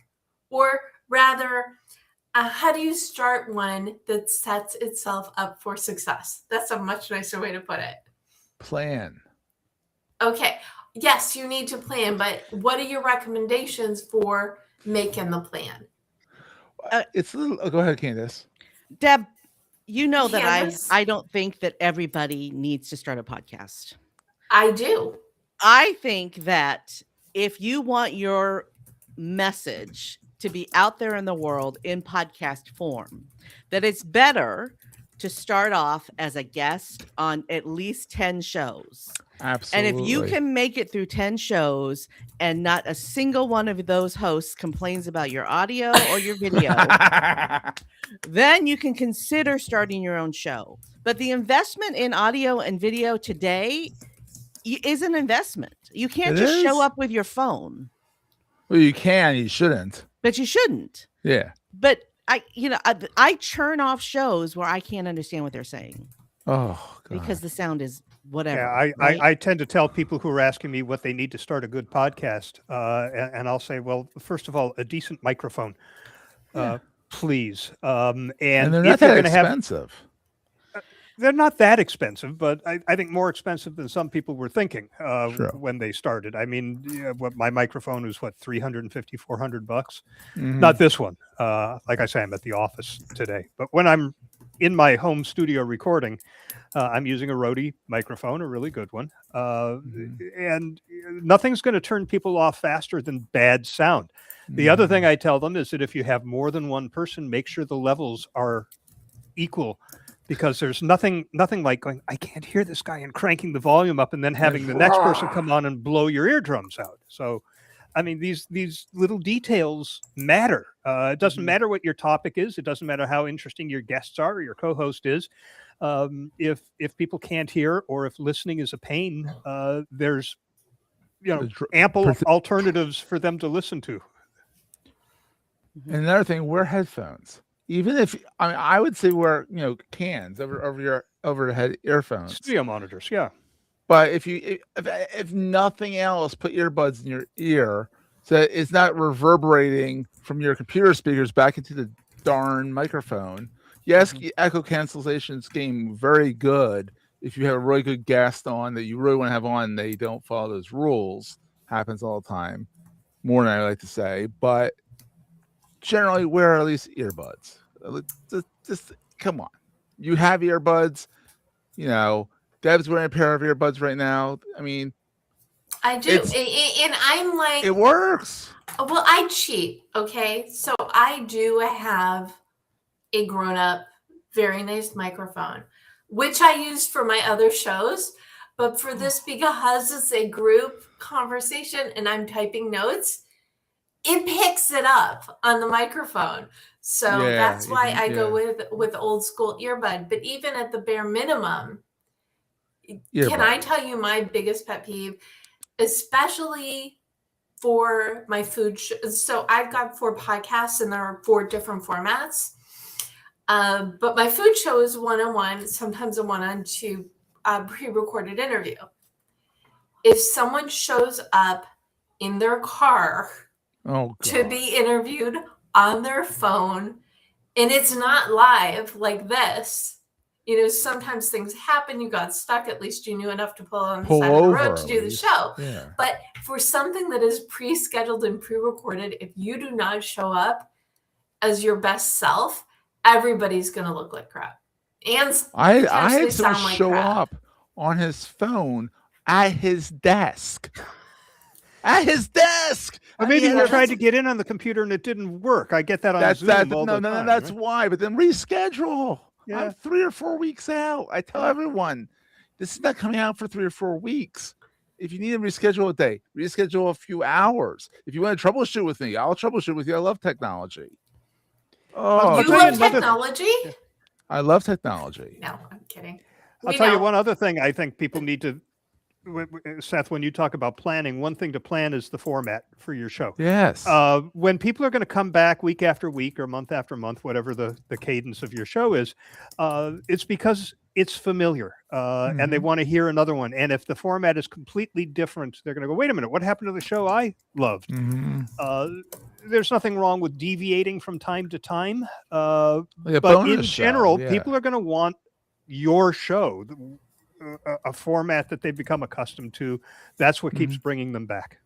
Speaker 1: Or rather, how do you start one that sets itself up for success? That's a much nicer way to put it.
Speaker 2: Plan.
Speaker 1: Okay. Yes, you need to plan, but what are your recommendations for making the plan?
Speaker 2: It's a little. Go ahead, Candace.
Speaker 4: Deb, you know that
Speaker 1: Candace?
Speaker 4: I don't think that everybody needs to start a podcast.
Speaker 1: I do.
Speaker 4: I think that if you want your message to be out there in the world in podcast form, that it's better to start off as a guest on at least 10 shows.
Speaker 2: Absolutely.
Speaker 4: And if you can make it through 10 shows and not a single one of those hosts complains about your audio or your video, then you can consider starting your own show. But the investment in audio and video today is an investment. You can't just show up with your phone.
Speaker 2: Well, you can, you shouldn't.
Speaker 4: But you shouldn't.
Speaker 2: Yeah.
Speaker 4: But I churn off shows where I can't understand what they're saying.
Speaker 2: Oh, God.
Speaker 4: Because the sound is whatever.
Speaker 3: Yeah,
Speaker 4: right?
Speaker 3: I tend to tell people who are asking me what they need to start a good podcast, and I'll say, well, first of all, a decent microphone, please. And
Speaker 2: they're not that expensive.
Speaker 3: They're not that expensive, but I think more expensive than some people were thinking when they started. I mean, my microphone was $350, $400.
Speaker 2: Mm-hmm.
Speaker 3: Not this one. Like I say, I'm at the office today, but when I'm in my home studio recording, I'm using a Rode microphone, a really good one, and nothing's going to turn people off faster than bad sound. The other thing I tell them is that if you have more than one person, make sure the levels are equal. Because there's nothing like going, I can't hear this guy, and cranking the volume up and then having the next person come on and blow your eardrums out. So, I mean, these little details matter. It doesn't matter what your topic is. It doesn't matter how interesting your guests are or your co-host is. If people can't hear or if listening is a pain, there's ample alternatives for them to listen to.
Speaker 2: And another thing, wear headphones. Even if I would say wear cans over your overhead earphones,
Speaker 3: studio monitors, yeah.
Speaker 2: But if nothing else, put earbuds in your ear so that it's not reverberating from your computer speakers back into the darn microphone. Yes, echo cancellation's game very good if you have a really good guest on that you really want to have on. They don't follow those rules. Happens all the time, more than I like to say, but. Generally wear at least earbuds. Just come on. You have earbuds. Deb's wearing a pair of earbuds right now. I mean,
Speaker 1: I do. And I'm like,
Speaker 2: it works.
Speaker 1: Well, I cheat. Okay. So I do have a grown up, very nice microphone, which I use for my other shows. But for this, because it's a group conversation and I'm typing notes, it picks it up on the microphone. So that's why I go with old school earbud. But even at the bare minimum, can I tell you my biggest pet peeve, especially for my food so I've got 4 podcasts and there are 4 different formats. But my food show is 1-on-1, sometimes a 1-on-2 pre-recorded interview. If someone shows up in their car to be interviewed on their phone, and it's not live like this, sometimes things happen. You got stuck. At least you knew enough to pull on the side of the road to do the show. Yeah. But for something that is pre-scheduled and pre-recorded, if you do not show up as your best self, everybody's going to look like crap. And
Speaker 2: I had someone show up on his phone at his desk. At his desk.
Speaker 3: Or maybe he tried to get in on the computer and it didn't work. I get that on Zoom all the time.
Speaker 2: That's why. But then reschedule. Yeah. I'm 3 or 4 weeks out. I tell everyone, this is not coming out for 3 or 4 weeks. If you need to reschedule a day, reschedule a few hours. If you want to troubleshoot with me, I'll troubleshoot with you. I love technology.
Speaker 1: Oh, you love technology?
Speaker 2: I love technology.
Speaker 1: No, I'm kidding.
Speaker 3: I'll tell you one other thing I think people need to, Seth, when you talk about planning, one thing to plan is the format for your show.
Speaker 2: Yes.
Speaker 3: When people are going to come back week after week or month after month, whatever the cadence of your show is, it's because it's familiar and they want to hear another one. And if the format is completely different, they're going to go, wait a minute, what happened to the show I loved? There's nothing wrong with deviating from time to time. But in general, people are going to want your show, a format that they've become accustomed to. That's what keeps bringing them back.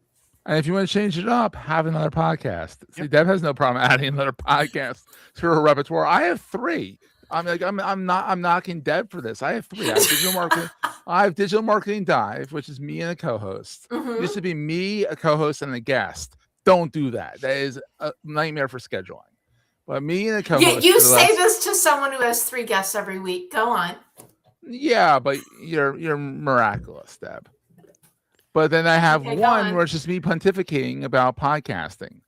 Speaker 2: And if you want to change it up, have another podcast. See, Deb has no problem adding another podcast to her repertoire. I have 3. I'm knocking Deb for this. I have 3. I have digital marketing. I have Digital Marketing Dive, which is me and a co-host. It used to be me, a co-host, and a guest. Don't do that. That is a nightmare for scheduling. But me and a
Speaker 1: You,
Speaker 2: co-host.
Speaker 1: you say this to someone who has 3 guests every week. Go on.
Speaker 2: Yeah, but you're miraculous, Deb. But then I have
Speaker 1: Okay, go
Speaker 2: one
Speaker 1: on.
Speaker 2: where it's just me pontificating about podcasting.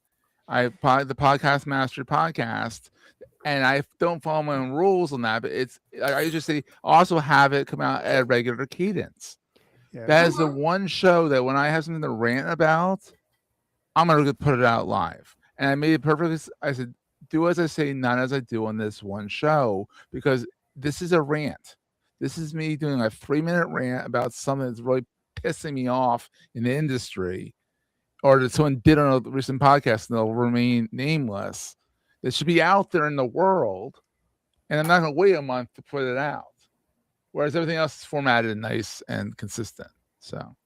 Speaker 2: The Podcast Master podcast, and I don't follow my own rules on that. But I just say also have it come out at a regular cadence.
Speaker 3: Yeah.
Speaker 2: That is the one show that when I have something to rant about, I'm gonna put it out live. And I made it perfect. I said, do as I say, not as I do on this one show, because this is a rant. This is me doing a 3-minute rant about something that's really pissing me off in the industry, or that someone did on a recent podcast and they'll remain nameless. That should be out there in the world, and I'm not gonna wait a month to put it out. Whereas everything else is formatted nice and consistent. So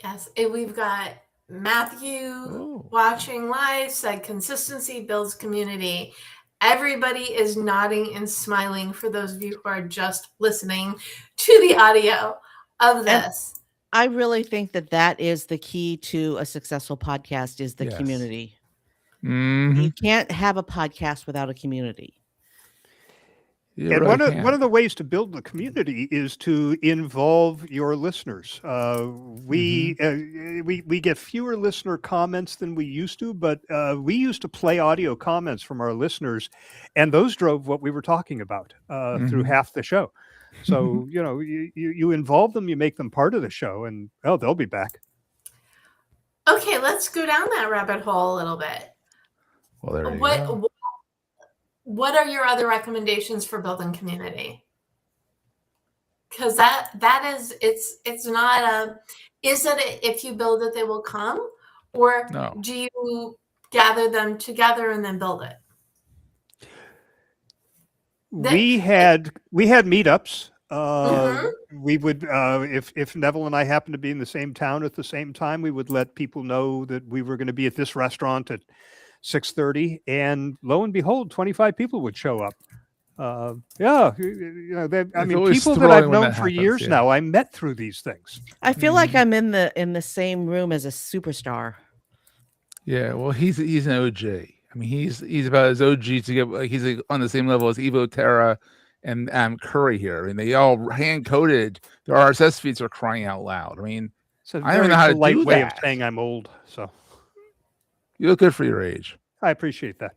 Speaker 1: Yes, and we've got Matthew watching live, said consistency builds community. Everybody is nodding and smiling for those of you who are just listening to the audio of this.
Speaker 4: I really think that is the key to a successful podcast is the community.
Speaker 2: Mm-hmm.
Speaker 4: You can't have a podcast without a community.
Speaker 3: And one of the ways to build the community is to involve your listeners. We get fewer listener comments than we used to, but we used to play audio comments from our listeners, and those drove what we were talking about through half the show. So you involve them, you make them part of the show, and they'll be back.
Speaker 1: Okay, let's go down that rabbit hole a little bit.
Speaker 2: Well, there you go.
Speaker 1: What are your other recommendations for building community? Because that is it's not is it if you build it they will come, or do you gather them together and then build it?
Speaker 3: We had meetups. We would if Neville and I happened to be in the same town at the same time, we would let people know that we were going to be at this restaurant at 6:30, and lo and behold, 25 people would show up. People that I've known for years now, I met through these things.
Speaker 4: I feel like I'm in the same room as a superstar.
Speaker 2: Yeah, well, he's an OG. I mean, he's about as OG to get. Like, he's on the same level as Evo Terra and Curry here. I mean, they all hand coded their RSS feeds are crying out loud. I mean,
Speaker 3: I don't know how to do way of saying I'm old. So.
Speaker 2: You look good for your age.
Speaker 3: I appreciate that.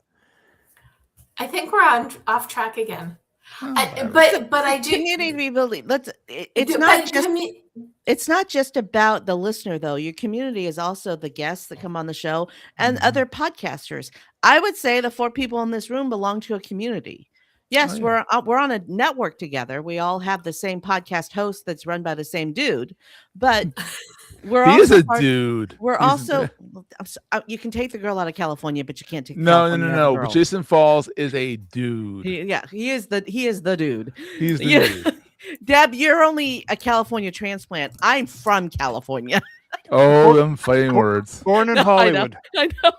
Speaker 1: I think we're off track again. But I do
Speaker 4: community building. It's not just about the listener though. Your community is also the guests that come on the show and other podcasters. I would say the 4 people in this room belong to a community. Yes, we're on a network together. We all have the same podcast host that's run by the same dude, but
Speaker 2: he's a dude.
Speaker 4: You can take the girl out of California, but you can't take
Speaker 2: no. But Jason Falls is a dude.
Speaker 4: He is the dude.
Speaker 2: He's the dude.
Speaker 4: Deb, you're only a California transplant. I'm from California.
Speaker 2: Oh, them fighting words.
Speaker 3: Born in Hollywood.
Speaker 4: I know.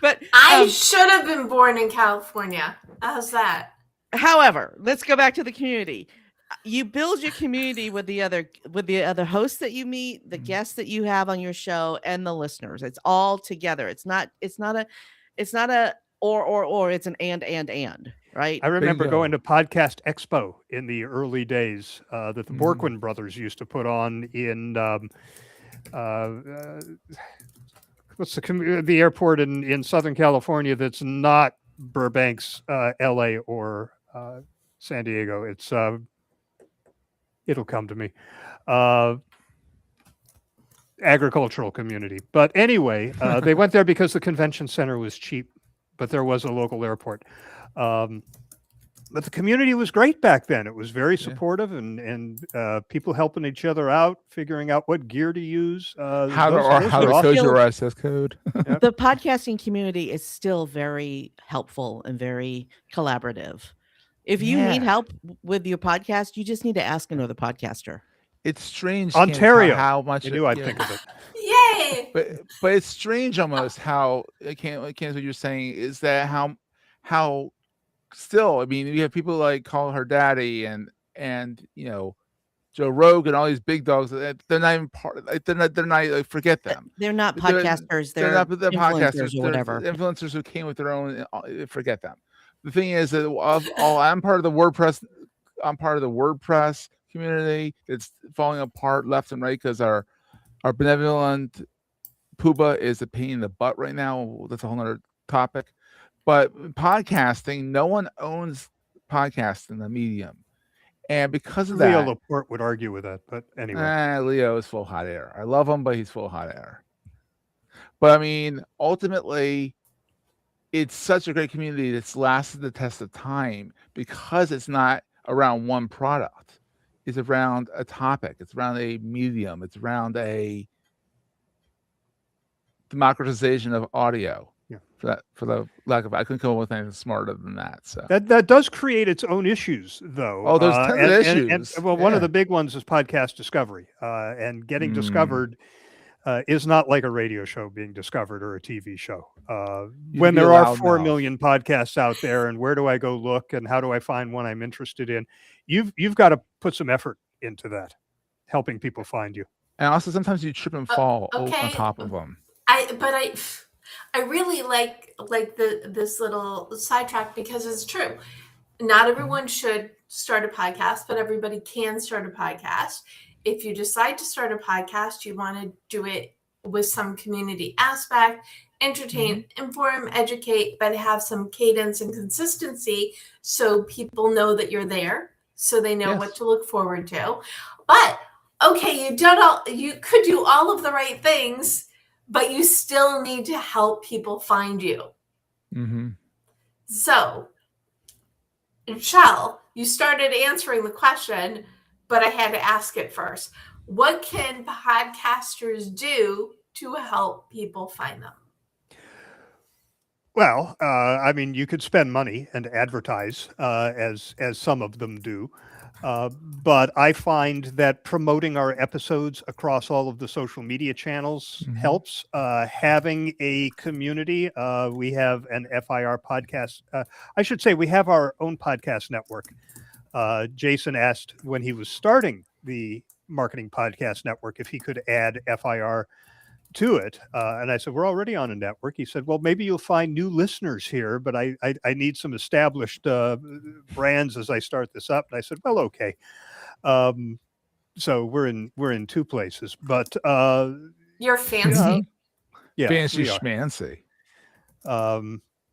Speaker 4: But
Speaker 1: I should have been born in California. How's that?
Speaker 4: However, let's go back to the community. You build your community with the other hosts that you meet, the guests that you have on your show, and the listeners. It's all together. It's not a or. It's an and. Right.
Speaker 3: I remember going to Podcast Expo in the early days that the Borquin brothers used to put on in what's the airport in Southern California that's not Burbanks, LA, or San Diego. It's it'll come to me. Agricultural community. But anyway, they went there because the convention center was cheap, but there was a local airport. But the community was great back then. It was very supportive and people helping each other out, figuring out what gear to use.
Speaker 2: How to code your RSS code.
Speaker 4: Yep. The podcasting community is still very helpful and very collaborative. If you need help with your podcast, you just need to ask another podcaster.
Speaker 2: It's strange,
Speaker 3: Ontario.
Speaker 2: How much
Speaker 3: I knew I'd think of it.
Speaker 1: Yay!
Speaker 2: But it's strange almost how I can't what you're saying is that how still, I mean, you have people like call her daddy and Joe Rogan, all these big dogs. They're not even part. They're not. Like, forget them.
Speaker 4: They're not podcasters. They're
Speaker 2: they're
Speaker 4: influencers or
Speaker 2: They're
Speaker 4: whatever.
Speaker 2: influencers who came with their own. Forget them. The thing is that I'm part of the WordPress. I'm part of the WordPress community. It's falling apart left and right because our benevolent Puba is a pain in the butt right now. That's a whole other topic. But podcasting, no one owns podcasting, the medium. And because of
Speaker 3: Leo
Speaker 2: that,
Speaker 3: Laporte would argue with that, but anyway.
Speaker 2: Leo is full of hot air. I love him, but he's full of hot air. But I mean, ultimately, it's such a great community that's lasted the test of time because it's not around one product. It's around a topic. It's around a medium. It's around a democratization of audio.
Speaker 3: Yeah.
Speaker 2: For the lack of, I couldn't come up with anything smarter than that. So
Speaker 3: that does create its own issues, though.
Speaker 2: Oh, there's tons of issues.
Speaker 3: And, one of the big ones is podcast discovery, and getting discovered is not like a radio show being discovered or a TV show. When there are 4 million podcasts out there, and where do I go look, and how do I find one I'm interested in? You've got to put some effort into that, helping people find you.
Speaker 2: And also, sometimes you trip and fall on top of them.
Speaker 1: I really like this little sidetrack because it's true. Not everyone should start a podcast, but everybody can start a podcast. If you decide to start a podcast, you want to do it with some community aspect, entertain, inform, educate, but have some cadence and consistency so people know that you're there, so they know what to look forward to. But okay, you could do all of the right things, but you still need to help people find you.
Speaker 2: Mm-hmm.
Speaker 1: So, Shel, you started answering the question, but I had to ask it first. What can podcasters do to help people find them?
Speaker 3: Well, I mean, you could spend money and advertise, as some of them do. But I find that promoting our episodes across all of the social media channels helps. Having a community, we have an FIR podcast. I should say we have our own podcast network. Jason asked when he was starting the Marketing Podcast Network if he could add FIR to it. And I said, we're already on a network. He said, well, maybe you'll find new listeners here, but I need some established brands as I start this up. And I said, well, okay. So we're in two places, but
Speaker 1: you're fancy.
Speaker 3: Yeah,
Speaker 2: fancy schmancy.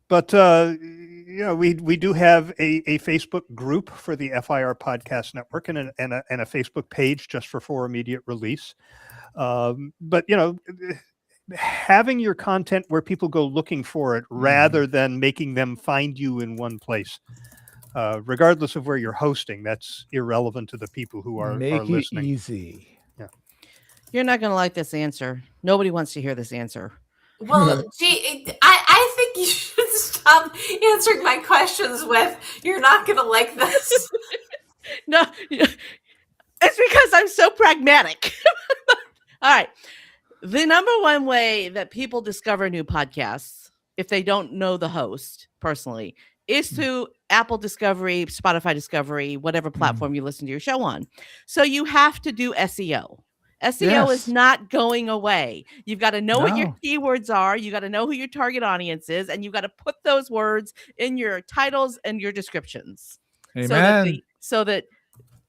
Speaker 3: But we do have a Facebook group for the FIR Podcast Network and a Facebook page just for immediate release. But having your content where people go looking for it rather than making them find you in one place, regardless of where you're hosting, that's irrelevant to the people who are listening.
Speaker 2: It easy.
Speaker 3: Yeah.
Speaker 4: You're not going to like this answer. Nobody wants to hear this answer.
Speaker 1: Well, gee, I think you should stop answering my questions with, you're not going to like this.
Speaker 4: No, it's because I'm so pragmatic. All right. The number one way that people discover new podcasts, if they don't know the host personally, is through Apple Discovery, Spotify Discovery, whatever platform you listen to your show on. So you have to do SEO. SEO is not going away. You've got to know what your keywords are. You got to know who your target audience is, and you've got to put those words in your titles and your descriptions.
Speaker 2: Amen.
Speaker 4: So that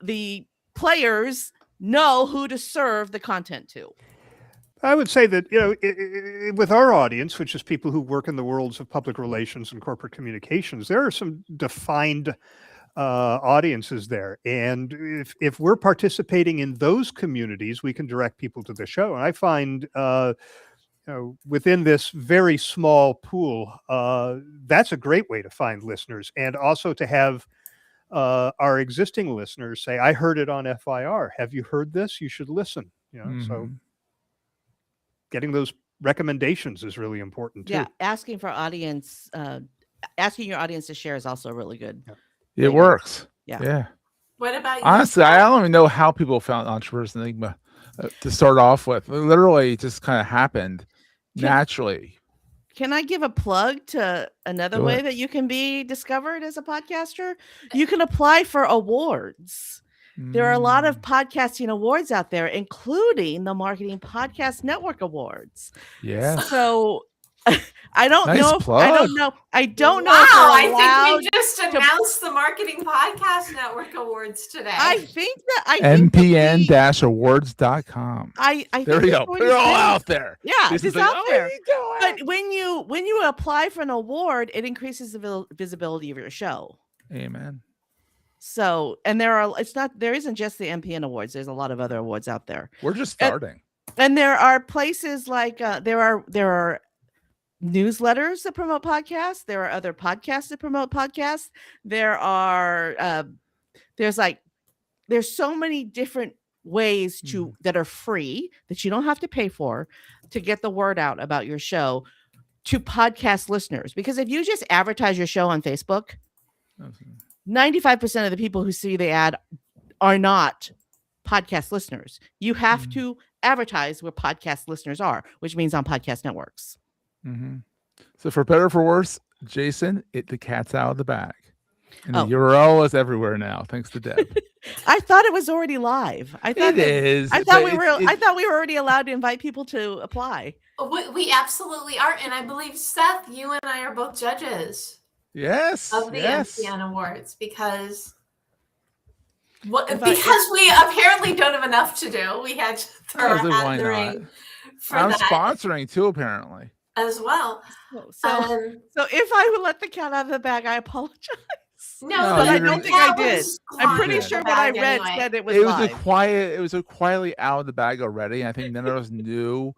Speaker 4: the players know who to serve the content to.
Speaker 3: I would say that, with our audience, which is people who work in the worlds of public relations and corporate communications, there are some defined audiences there. And if we're participating in those communities, we can direct people to the show. And I find, within this very small pool, that's a great way to find listeners, and also to have our existing listeners say, I heard it on FIR. Have you heard this? You should listen. So getting those recommendations is really important too.
Speaker 4: Yeah, asking your audience to share is also really good.
Speaker 2: It works.
Speaker 4: Yeah.
Speaker 1: What about you?
Speaker 2: Honestly, I don't even know how people found Entrepreneurs Enigma to start off with. It literally just kind of happened naturally.
Speaker 4: Can I give a plug to another way that you can be discovered as a podcaster? You can apply for awards. There are a lot of podcasting awards out there, including the Marketing Podcast Network Awards.
Speaker 2: Yeah.
Speaker 4: So I don't
Speaker 2: Nice
Speaker 4: know. I don't know. I don't know.
Speaker 1: Wow,
Speaker 4: If
Speaker 1: I
Speaker 4: they're allowed
Speaker 1: think we just announced the Marketing Podcast Network Awards today.
Speaker 4: I think that
Speaker 2: mpn-awards.com.
Speaker 4: I
Speaker 2: There
Speaker 4: think
Speaker 2: we go. Put it all out there.
Speaker 4: Yeah,
Speaker 2: This
Speaker 4: it's
Speaker 2: is like,
Speaker 4: out
Speaker 2: "Oh,
Speaker 4: there.
Speaker 2: you go
Speaker 4: But when you apply for an award, it increases the visibility of your show.
Speaker 2: Amen.
Speaker 4: So, and there isn't just the MPN awards. There's a lot of other awards out there.
Speaker 2: We're just starting.
Speaker 4: And there are places like there are newsletters that promote podcasts. There are other podcasts that promote podcasts. There's so many different ways that are free that you don't have to pay for to get the word out about your show to podcast listeners. Because if you just advertise your show on Facebook, 95% of the people who see the ad are not podcast listeners. You have to advertise where podcast listeners are, which means on podcast networks.
Speaker 2: Mm-hmm. So for better or for worse, Jason, the cat's out of the bag. And
Speaker 4: Oh.
Speaker 2: the URL is everywhere now, thanks to Deb.
Speaker 4: I thought it was already live. I thought
Speaker 2: It is.
Speaker 4: I thought
Speaker 2: but
Speaker 4: I thought we were already allowed to invite people to apply.
Speaker 1: We absolutely are. And I believe, Seth, you and I are both judges
Speaker 2: Yes.
Speaker 1: of the
Speaker 2: yes.
Speaker 1: MPN Awards because we apparently don't have enough to do. We had to throw
Speaker 2: I was
Speaker 1: our
Speaker 2: like,
Speaker 1: hat
Speaker 2: why
Speaker 1: in the
Speaker 2: not?
Speaker 1: ring for
Speaker 2: I'm
Speaker 1: that
Speaker 2: sponsoring too, apparently.
Speaker 1: as well.
Speaker 4: So if I would let the cat out of the bag, I apologize.
Speaker 1: No,
Speaker 2: No,
Speaker 1: but
Speaker 4: I
Speaker 2: you're-
Speaker 4: don't think I
Speaker 1: that
Speaker 4: did.
Speaker 1: was
Speaker 4: I'm pretty
Speaker 2: did.
Speaker 4: sure
Speaker 1: the
Speaker 4: what I
Speaker 1: bag
Speaker 4: read
Speaker 1: anyway.
Speaker 4: said it was
Speaker 2: It was
Speaker 4: live.
Speaker 2: quietly out of the bag already. I think none of us knew.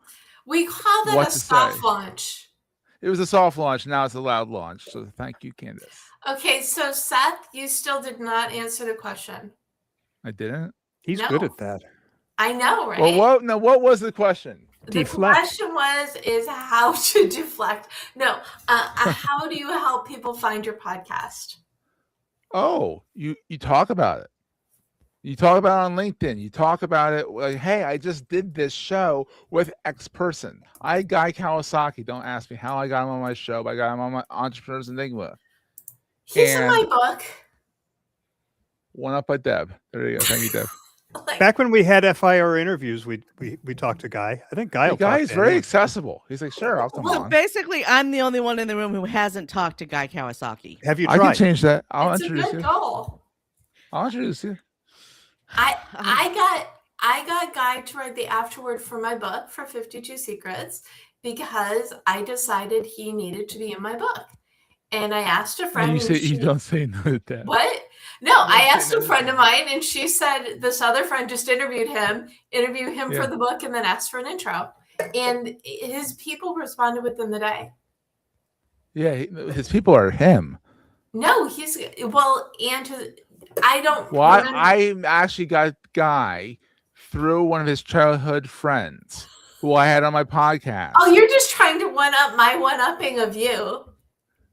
Speaker 1: We call that
Speaker 2: what
Speaker 1: a
Speaker 2: to
Speaker 1: soft
Speaker 2: say.
Speaker 1: launch.
Speaker 2: It was a soft launch. Now it's a loud launch. So thank you, Kandas.
Speaker 1: Okay, so Seth, you still did not answer the question.
Speaker 2: I didn't.
Speaker 3: He's
Speaker 1: No.
Speaker 3: good at that.
Speaker 1: I know, right?
Speaker 2: Well, what was the question?
Speaker 1: The
Speaker 3: Deflect.
Speaker 1: question is how to deflect. No, how do you help people find your podcast?
Speaker 2: Oh, you talk about it. You talk about it on LinkedIn. You talk about it like, hey, I just did this show with X person. I Guy Kawasaki. Don't ask me how I got him on my show, but I got him on my Entrepreneur's Enigma.
Speaker 1: He's in my
Speaker 2: And-
Speaker 1: book.
Speaker 2: One up by Deb. There you go. Thank you, Deb.
Speaker 1: Like,
Speaker 3: Back when we had FIR interviews, we talked to Guy. I think Guy.
Speaker 2: The guy is very accessible. He's like, sure, I'll come
Speaker 4: So
Speaker 2: on.
Speaker 4: basically, I'm the only one in the room who hasn't talked to Guy Kawasaki.
Speaker 3: Have you
Speaker 2: I can
Speaker 3: tried?
Speaker 2: change that. I'll
Speaker 1: it's a
Speaker 2: introduce
Speaker 1: good
Speaker 2: you.
Speaker 1: goal.
Speaker 2: I'll introduce you.
Speaker 1: I got Guy to write the afterword for my book for 52 Secrets because I decided he needed to be in my book. And I asked a friend.
Speaker 2: And you
Speaker 1: and
Speaker 2: say you
Speaker 1: she-
Speaker 2: don't say no to that.
Speaker 1: What? No, I
Speaker 2: don't
Speaker 1: asked
Speaker 2: say
Speaker 1: a
Speaker 2: no to
Speaker 1: friend
Speaker 2: that.
Speaker 1: of mine, and she said this other friend just interview him
Speaker 2: Yeah.
Speaker 1: for the book, and then asked for an intro. And his people responded within the day.
Speaker 2: Yeah, his people are him.
Speaker 1: No, he's I don't.
Speaker 2: Well,
Speaker 1: remember-
Speaker 2: I actually got Guy through one of his childhood friends who I had on my podcast.
Speaker 1: Oh, you're just trying to one up my one-upping of you.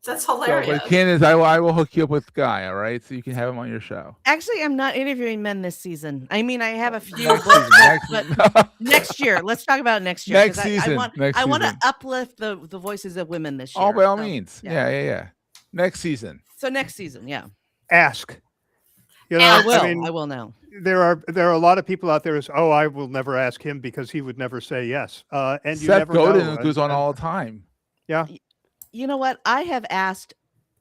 Speaker 1: That's
Speaker 2: So,
Speaker 1: hilarious.
Speaker 2: but Candace, I will hook you up with Guy, all right? So you can have him on your show.
Speaker 4: Actually, I'm not interviewing men this season. I mean, I have a few
Speaker 2: Next
Speaker 4: books,
Speaker 2: season,
Speaker 4: but next year. Let's talk about next year. 'cause
Speaker 2: Next season,
Speaker 4: I want to
Speaker 2: season.
Speaker 4: uplift the voices of women this year.
Speaker 2: Oh, by all
Speaker 4: So,
Speaker 2: means.
Speaker 4: yeah.
Speaker 2: Yeah. Next season.
Speaker 4: So next season, yeah.
Speaker 3: Ask. You know,
Speaker 1: Yeah,
Speaker 4: I will.
Speaker 3: mean,
Speaker 4: I will now.
Speaker 3: there are a lot of people out there who say, oh, I will never ask him because he would never say yes. And you
Speaker 2: Seth
Speaker 3: never
Speaker 2: Godin
Speaker 3: know.
Speaker 2: goes on all the time.
Speaker 4: You know what? I have asked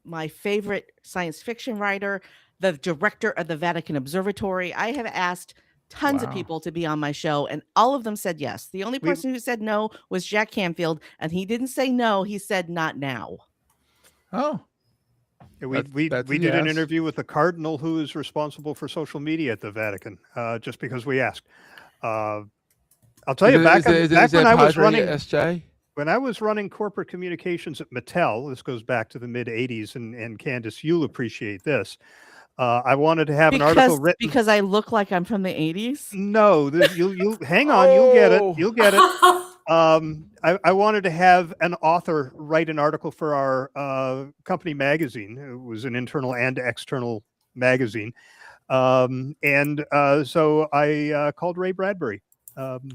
Speaker 4: my favorite science fiction writer, the director of the Vatican Observatory. I have asked tons of
Speaker 2: Wow.
Speaker 4: people to be on my show, and all of them said yes. The only
Speaker 3: We-
Speaker 4: person who said no was Jack Canfield, and he didn't say no. He said not now.
Speaker 2: Oh,
Speaker 3: We
Speaker 2: that's a
Speaker 3: did an
Speaker 2: yes.
Speaker 3: interview with the cardinal who is responsible for social media at the Vatican, just because we asked. I'll tell you, back when I was running
Speaker 2: SJ.
Speaker 3: when I was running corporate communications at Mattel, this goes back to the mid '80s, and Candace, you'll appreciate this. I wanted to have an article written.
Speaker 4: Because I look like I'm from the 80s.
Speaker 3: No, you'll hang on, you'll get it.
Speaker 2: Oh.
Speaker 3: You'll get it. I wanted to have an author write an article for our company magazine. It was an internal and external magazine. So I called Ray Bradbury.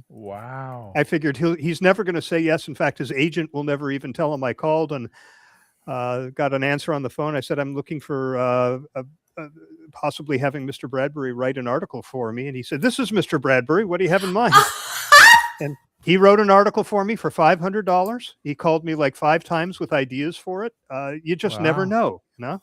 Speaker 2: Wow.
Speaker 3: I figured he's never going to say yes. In fact, his agent will never even tell him I called, and got an answer on the phone. I said, I'm looking for possibly having Mr. Bradbury write an article for me. And he said, "This is Mr. Bradbury. What do you have in mind?" And he wrote an article for me for $500. He called me like 5 times with ideas for it. You just never know, you know?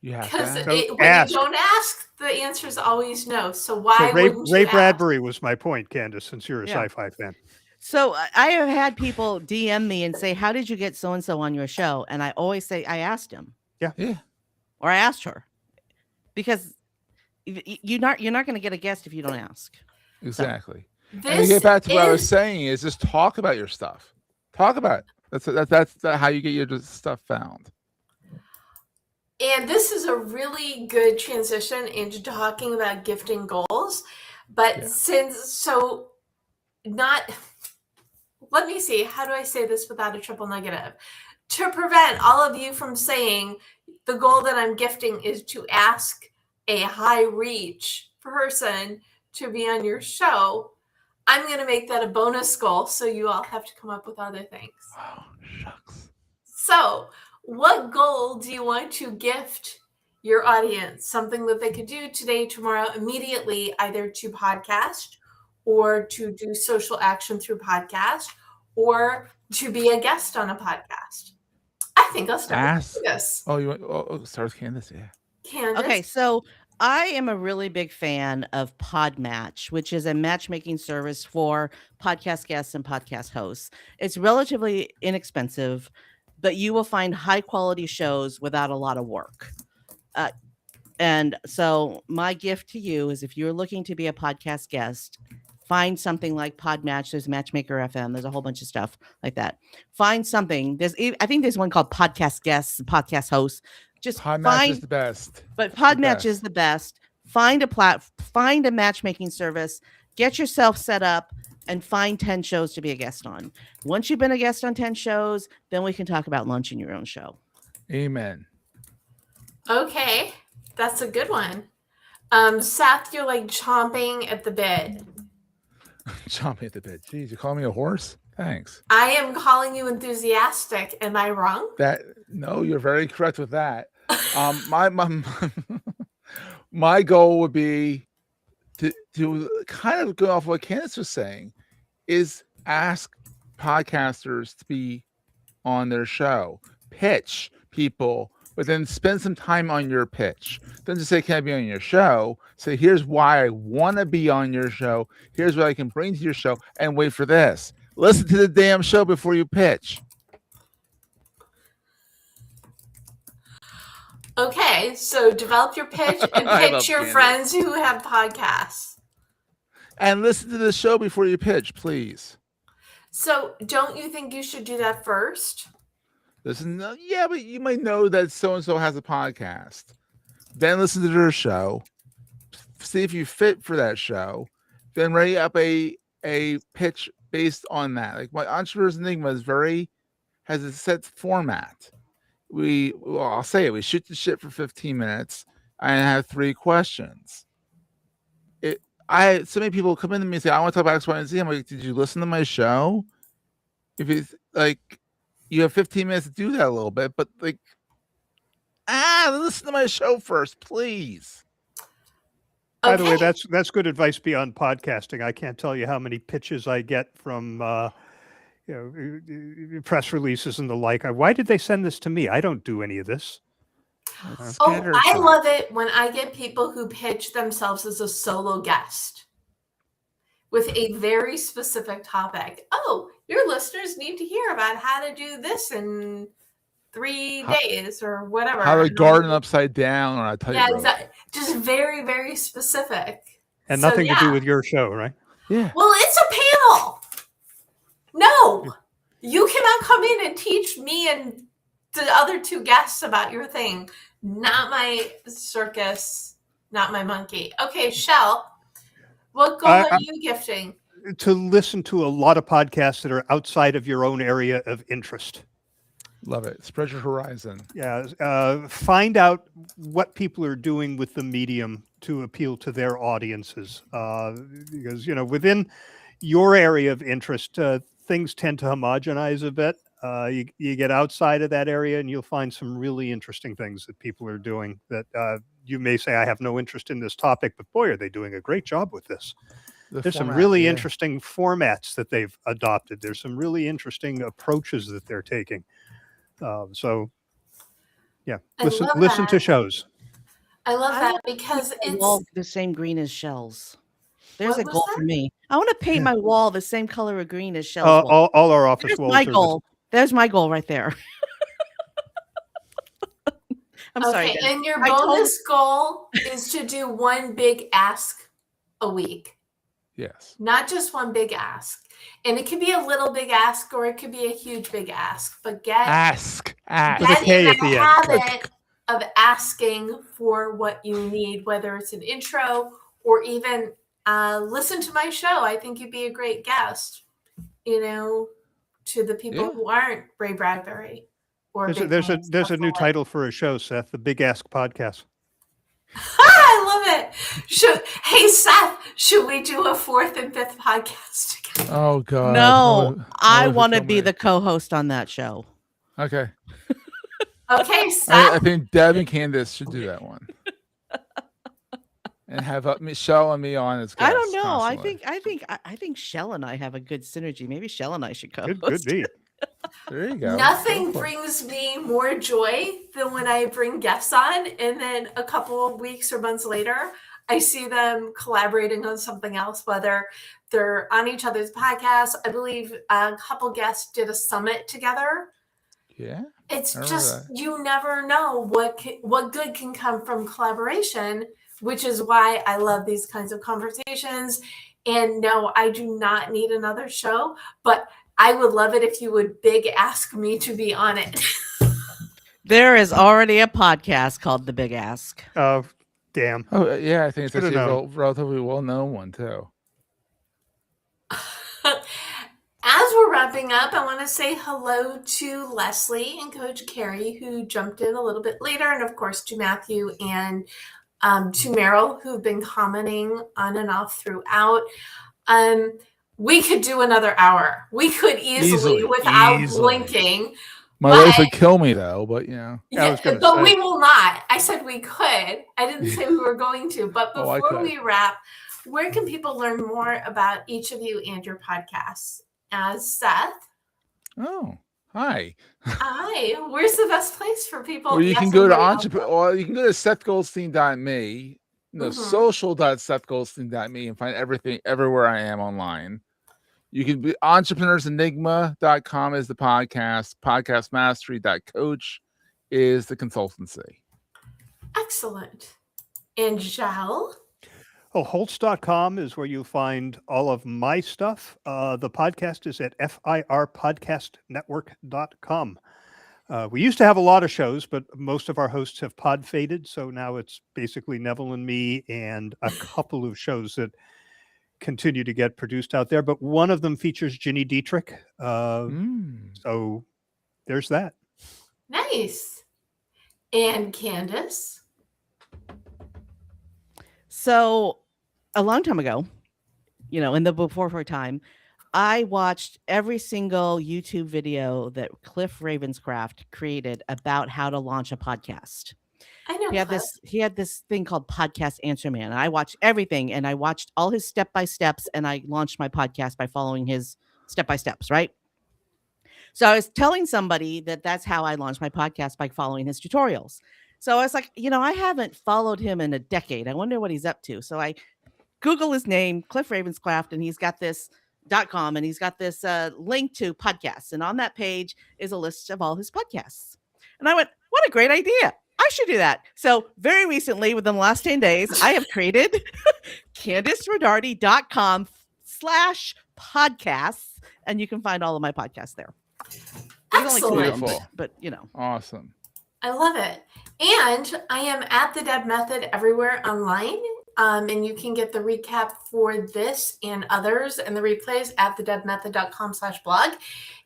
Speaker 2: You have
Speaker 1: Because
Speaker 2: to.
Speaker 3: So
Speaker 1: when
Speaker 3: ask.
Speaker 1: you don't ask, the answer is always no. So why
Speaker 3: So Ray,
Speaker 1: wouldn't
Speaker 3: Ray
Speaker 1: you ask?
Speaker 3: Bradbury was my point, Candace, since you're a
Speaker 4: Yeah.
Speaker 3: sci-fi fan.
Speaker 4: So I have had people DM me and say, "How did you get so and so on your show?" And I always say, "I asked him."
Speaker 2: Yeah.
Speaker 4: Or I asked her, because you're not going to get a guest if you don't ask.
Speaker 2: Exactly. And to
Speaker 1: This
Speaker 2: get back to what I was
Speaker 1: is
Speaker 2: saying is just talk about your stuff. Talk about it. That's how you get your stuff found.
Speaker 1: And this is a really good transition into talking about gifting goals. But let me see, how do I say this without a triple negative? To prevent all of you from saying the goal that I'm gifting is to ask a high reach person to be on your show, I'm going to make that a bonus goal. So you all have to come up with other things.
Speaker 2: Oh, shucks.
Speaker 1: So, what goal do you want to gift your audience? Something that they could do today, tomorrow, immediately, either to podcast or to do social action through podcast or to be a guest on a podcast. I think I'll start with this.
Speaker 2: Oh, you want? Start with Candace. Yeah.
Speaker 1: Candace?
Speaker 4: Okay, so I am a really big fan of Podmatch, which is a matchmaking service for podcast guests and podcast hosts. It's relatively inexpensive, but you will find high quality shows without a lot of work. And so my gift to you is, if you're looking to be a podcast guest, find something like Podmatch. There's Matchmaker FM. There's a whole bunch of stuff like that. Find something. I think there's one called Podcast Guests, Podcast Hosts. Just
Speaker 2: Podmatch is the best.
Speaker 4: But Podmatch is the best. Find a matchmaking service, get yourself set up, and find 10 shows to be a guest on. Once you've been a guest on 10 shows, then we can talk about launching your own show.
Speaker 2: Amen.
Speaker 1: Okay, that's a good one. Seth, you're like chomping at the bit.
Speaker 2: Chomping at the bit. Jeez, you call me a horse? Thanks.
Speaker 1: I am calling you enthusiastic. Am I wrong?
Speaker 2: No, you're very correct with that. My goal would be to kind of go off what Candace was saying, is ask podcasters to be on their show, pitch people, but then spend some time on your pitch. Don't just say, "Can I be on your show?" Say, "Here's why I want to be on your show. Here's what I can bring to your show," and wait for this. Listen to the damn show before you pitch.
Speaker 1: Okay, so develop your pitch and pitch your friends who have podcasts.
Speaker 2: And listen to the show before you pitch, please.
Speaker 1: So don't you think you should do that first?
Speaker 2: Yeah, but you might know that so-and-so has a podcast. Then listen to their show. See if you fit for that show. Then write up a pitch based on that. Like my Entrepreneur's Enigma has a set format. I'll say it. We shoot the shit for 15 minutes and have 3 questions. So many people come in to me and say, "I want to talk about X, Y, and Z." I'm like, "Did you listen to my show?" If it's like, you have 15 minutes to do that a little bit, but like, listen to my show first, please.
Speaker 3: By the way, that's good advice beyond podcasting. I can't tell you how many pitches I get from press releases and the like. Why did they send this to me? I don't do any of this.
Speaker 1: I love it when I get people who pitch themselves as a solo guest with a very specific topic. Oh, your listeners need to hear about how to do this in 3 days or whatever.
Speaker 2: How to garden upside down on a tightrope.
Speaker 1: Yeah, exactly. Just very, very specific.
Speaker 3: And nothing to do with your show, right?
Speaker 2: Yeah.
Speaker 1: Well, it's a panel. No, you cannot come in and teach me and the other 2 guests about your thing. Not my circus, not my monkey. Okay, Shel, what goal are you gifting?
Speaker 3: To listen to a lot of podcasts that are outside of your own area of interest.
Speaker 2: Love it. Spread your horizon.
Speaker 3: Yeah. Find out what people are doing with the medium to appeal to their audiences. Because, within your area of interest, things tend to homogenize a bit. You get outside of that area and you'll find some really interesting things that people are doing that you may say, I have no interest in this topic, but boy, are they doing a great job with this. There's some really interesting formats that they've adopted. There's some really interesting approaches that they're taking. So yeah, listen to shows.
Speaker 1: I love that because it's
Speaker 4: the same green as Shel's. There's a goal for me. I want to paint my wall the same color of green as Shel's wall.
Speaker 3: All our office walls.
Speaker 4: My goal. There's my goal right there. I'm sorry.
Speaker 1: Okay, and your bonus goal is to do one big ask a week.
Speaker 2: Yes.
Speaker 1: Not just one big ask. And it could be a little big ask or it could be a huge big ask. But get in the habit of asking for what you need, whether it's an intro or even listen to my show. I think you'd be a great guest, to the people who aren't Ray Bradbury. Or
Speaker 3: there's a new title for a show, Seth, the Big Ask Podcast.
Speaker 1: I love it. Hey, Seth, should we do a 4th and 5th podcast together?
Speaker 2: Oh, God.
Speaker 4: No, I want to be the co-host on that show.
Speaker 2: Okay.
Speaker 1: Okay, Seth.
Speaker 2: I think Deb and Kandas should do that one. And have Shel and me on as guests.
Speaker 4: I don't know.
Speaker 2: Constantly.
Speaker 4: I think Shel and I have a good synergy. Maybe Shel and I should co-host.
Speaker 3: Could be.
Speaker 2: There you go.
Speaker 1: Nothing brings me more joy than when I bring guests on, and then a couple of weeks or months later, I see them collaborating on something else, whether they're on each other's podcasts. I believe a couple guests did a summit together.
Speaker 2: Yeah.
Speaker 1: It's just, you never know what good can come from collaboration, which is why I love these kinds of conversations. And no, I do not need another show, but I would love it if you would big ask me to be on it.
Speaker 4: There is already a podcast called The Big Ask.
Speaker 3: Oh, damn.
Speaker 2: Oh, yeah. I think it's actually a relatively well-known one, too.
Speaker 1: As we're wrapping up, I want to say hello to Leslie and Coach Carrie, who jumped in a little bit later, and of course to Matthew and to Meryl, who've been commenting on and off throughout. We could do another hour. We could easily without blinking.
Speaker 2: My wife would kill me, though, but
Speaker 1: Yeah, but we will not. I said we could. I didn't say we were going to. But before we wrap, where can people learn more about each of you and your podcasts? Seth.
Speaker 2: Oh, hi.
Speaker 1: Hi. Where's the best place for people?
Speaker 2: Well, you can go to you can go to SethGoldstein.me, social.SethGoldstein.me, and find everything everywhere I am online. You can be entrepreneursenigma.com is the podcast. Podcastmastery.coach is the consultancy.
Speaker 1: Excellent. And Shel?
Speaker 3: Oh, Holtz.com is where you'll find all of my stuff. The podcast is at firpodcastnetwork.com. We used to have a lot of shows, but most of our hosts have pod faded. So now it's basically Neville and me and a couple of shows that continue to get produced out there. But one of them features Ginny Dietrich. So there's that.
Speaker 1: Nice. And Kandas?
Speaker 4: So a long time ago, in the before time, I watched every single YouTube video that Cliff Ravenscraft created about how to launch a podcast.
Speaker 1: I know.
Speaker 4: He had this thing called Podcast Answer Man. And I watched everything, and I watched all his step-by-steps, and I launched my podcast by following his step-by-steps, right? So I was telling somebody that that's how I launched my podcast, by following his tutorials. So I was like, I haven't followed him in a decade. I wonder what he's up to. So I Google his name, Cliff Ravenscraft, and he's got this .com, and he's got this link to podcasts. And on that page is a list of all his podcasts. And I went, what a great idea. I should do that. So very recently, within the last 10 days, I have created KandasRodarte.com/podcasts, and you can find all of my podcasts there.
Speaker 1: Excellent.
Speaker 4: But
Speaker 2: Awesome.
Speaker 1: I love it. And I am at the Deb Method everywhere online. And you can get the recap for this and others and the replays at thedebmethod.com/blog.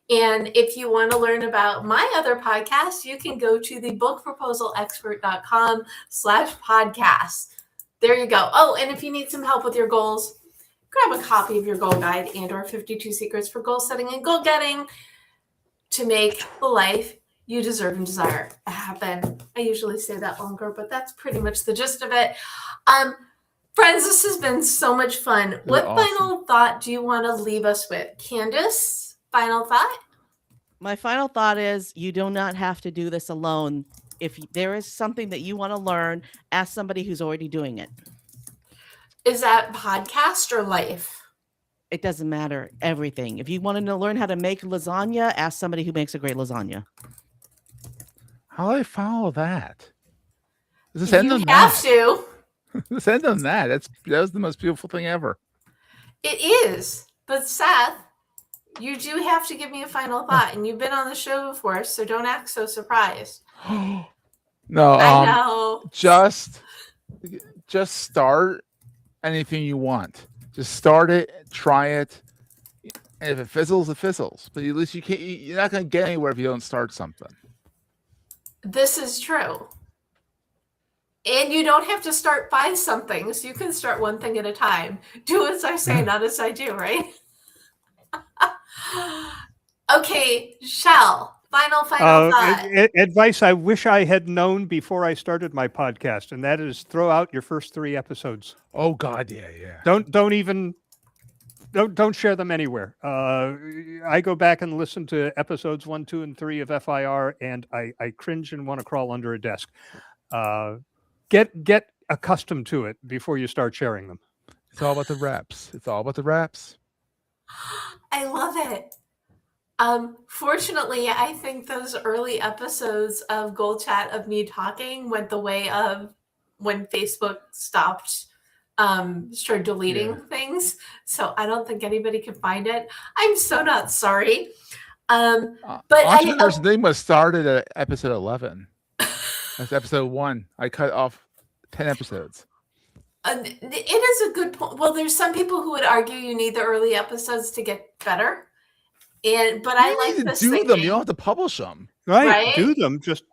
Speaker 1: And if you want to learn about my other podcasts, you can go to the bookproposalexpert.com/podcast. There you go. Oh, and if you need some help with your goals, grab a copy of your goal guide and/or 52 secrets for goal setting and goal getting. to make the life you deserve and desire happen. I usually say that longer, but that's pretty much the gist of it. Friends, this has been so much fun. What final thought do you want to leave us with? Kandas, final thought?
Speaker 4: My final thought is you do not have to do this alone. If there is something that you want to learn, ask somebody who's already doing it.
Speaker 1: Is that podcast or life?
Speaker 4: It doesn't matter. Everything. If you want to learn how to make lasagna, ask somebody who makes a great lasagna.
Speaker 2: How do I follow that? Does this
Speaker 1: You
Speaker 2: end on
Speaker 1: have
Speaker 2: that?
Speaker 1: to.
Speaker 2: Let's end on that. That was the most beautiful thing ever.
Speaker 1: It is. But Seth, you do have to give me a final thought. And you've been on the show before, so don't act so surprised.
Speaker 2: No,
Speaker 1: I know.
Speaker 2: Just start anything you want. Just start it, try it. And if it fizzles, it fizzles. But at least you're not going to get anywhere if you don't start something.
Speaker 1: This is true. And you don't have to start 5 somethings. You can start one thing at a time. Do as I say, not as I do, right? Okay, Shel, final thought.
Speaker 3: Advice I wish I had known before I started my podcast, and that is throw out your first 3 episodes.
Speaker 2: Oh God, yeah.
Speaker 3: Don't share them anywhere. I go back and listen to episodes 1, 2, and 3 of FIR, and I cringe and want to crawl under a desk. Get accustomed to it before you start sharing them.
Speaker 2: It's all about the reps.
Speaker 1: I love it. Fortunately, I think those early episodes of GoalChat of me talking went the way of when Facebook started deleting things. So I don't think anybody can find it. I'm so not sorry. But
Speaker 2: Entrepreneur's Enigma started at episode 11. That's episode 1. I cut off 10 episodes.
Speaker 1: It is a good point. Well, there's some people who would argue you need the early episodes to get better. But I like this
Speaker 2: do
Speaker 1: thinking.
Speaker 2: them. You don't have to publish them.
Speaker 3: Right? Do them. Just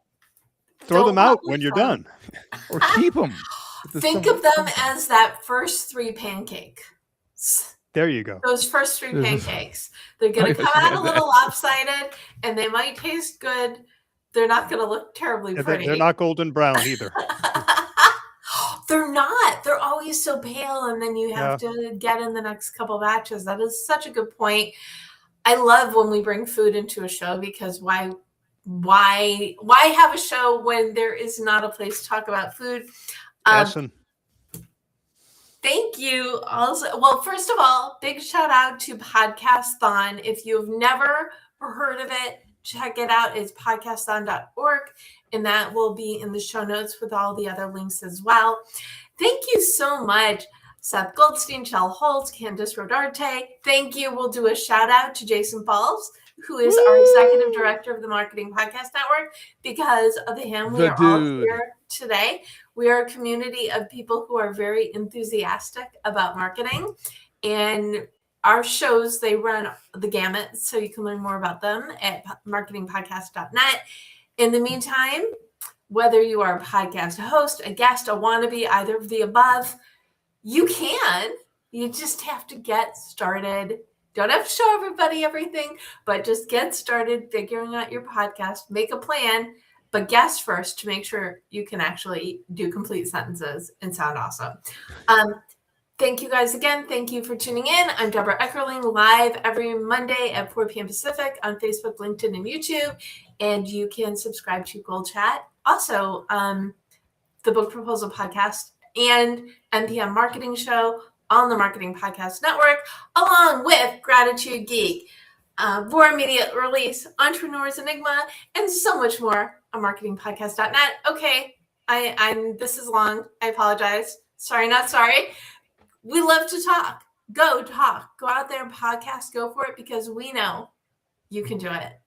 Speaker 3: throw them out when you're done.
Speaker 2: Or keep them.
Speaker 1: Think of them as that first 3 pancakes.
Speaker 3: There you go.
Speaker 1: Those first 3 pancakes. They're going to come out a little lopsided, and they might taste good. They're not going to look terribly pretty.
Speaker 3: They're not golden brown either.
Speaker 1: They're not. They're always so pale, and then you have to get in the next couple batches. That is such a good point. I love when we bring food into a show, because why have a show when there is not a place to talk about food? Thank you. Also, well, first of all, big shout out to Podcasthon. If you've never heard of it, check it out. It's podcasthon.org, and that will be in the show notes with all the other links as well. Thank you so much, Seth Goldstein, Shel Holtz, Kandas Rodarte. Thank you. We'll do a shout out to Jason Falls, who is our executive director of the Marketing Podcast Network. Because of him, we are all here today. We are a community of people who are very enthusiastic about marketing, and our shows, they run the gamut, so you can learn more about them at marketingpodcast.net. In the meantime, whether you are a podcast host, a guest, a wannabe, either of the above, you can. You just have to get started. Don't have to show everybody everything, but just get started figuring out your podcast. Make a plan, but guess first to make sure you can actually do complete sentences and sound awesome. Thank you guys again. Thank you for tuning in. I'm Debra Eckerling, live every Monday at 4 p.m. Pacific on Facebook, LinkedIn, and YouTube. And you can subscribe to GoalChat. Also, the Book Proposal Podcast and NPM Marketing Show on the Marketing Podcast Network, along with Gratitude Geek, for immediate release, Entrepreneur's Enigma, and so much more on marketingpodcast.net. Okay, this is long. I apologize. Sorry, not sorry. We love to talk. Go talk. Go out there and podcast. Go for it, because we know you can do it.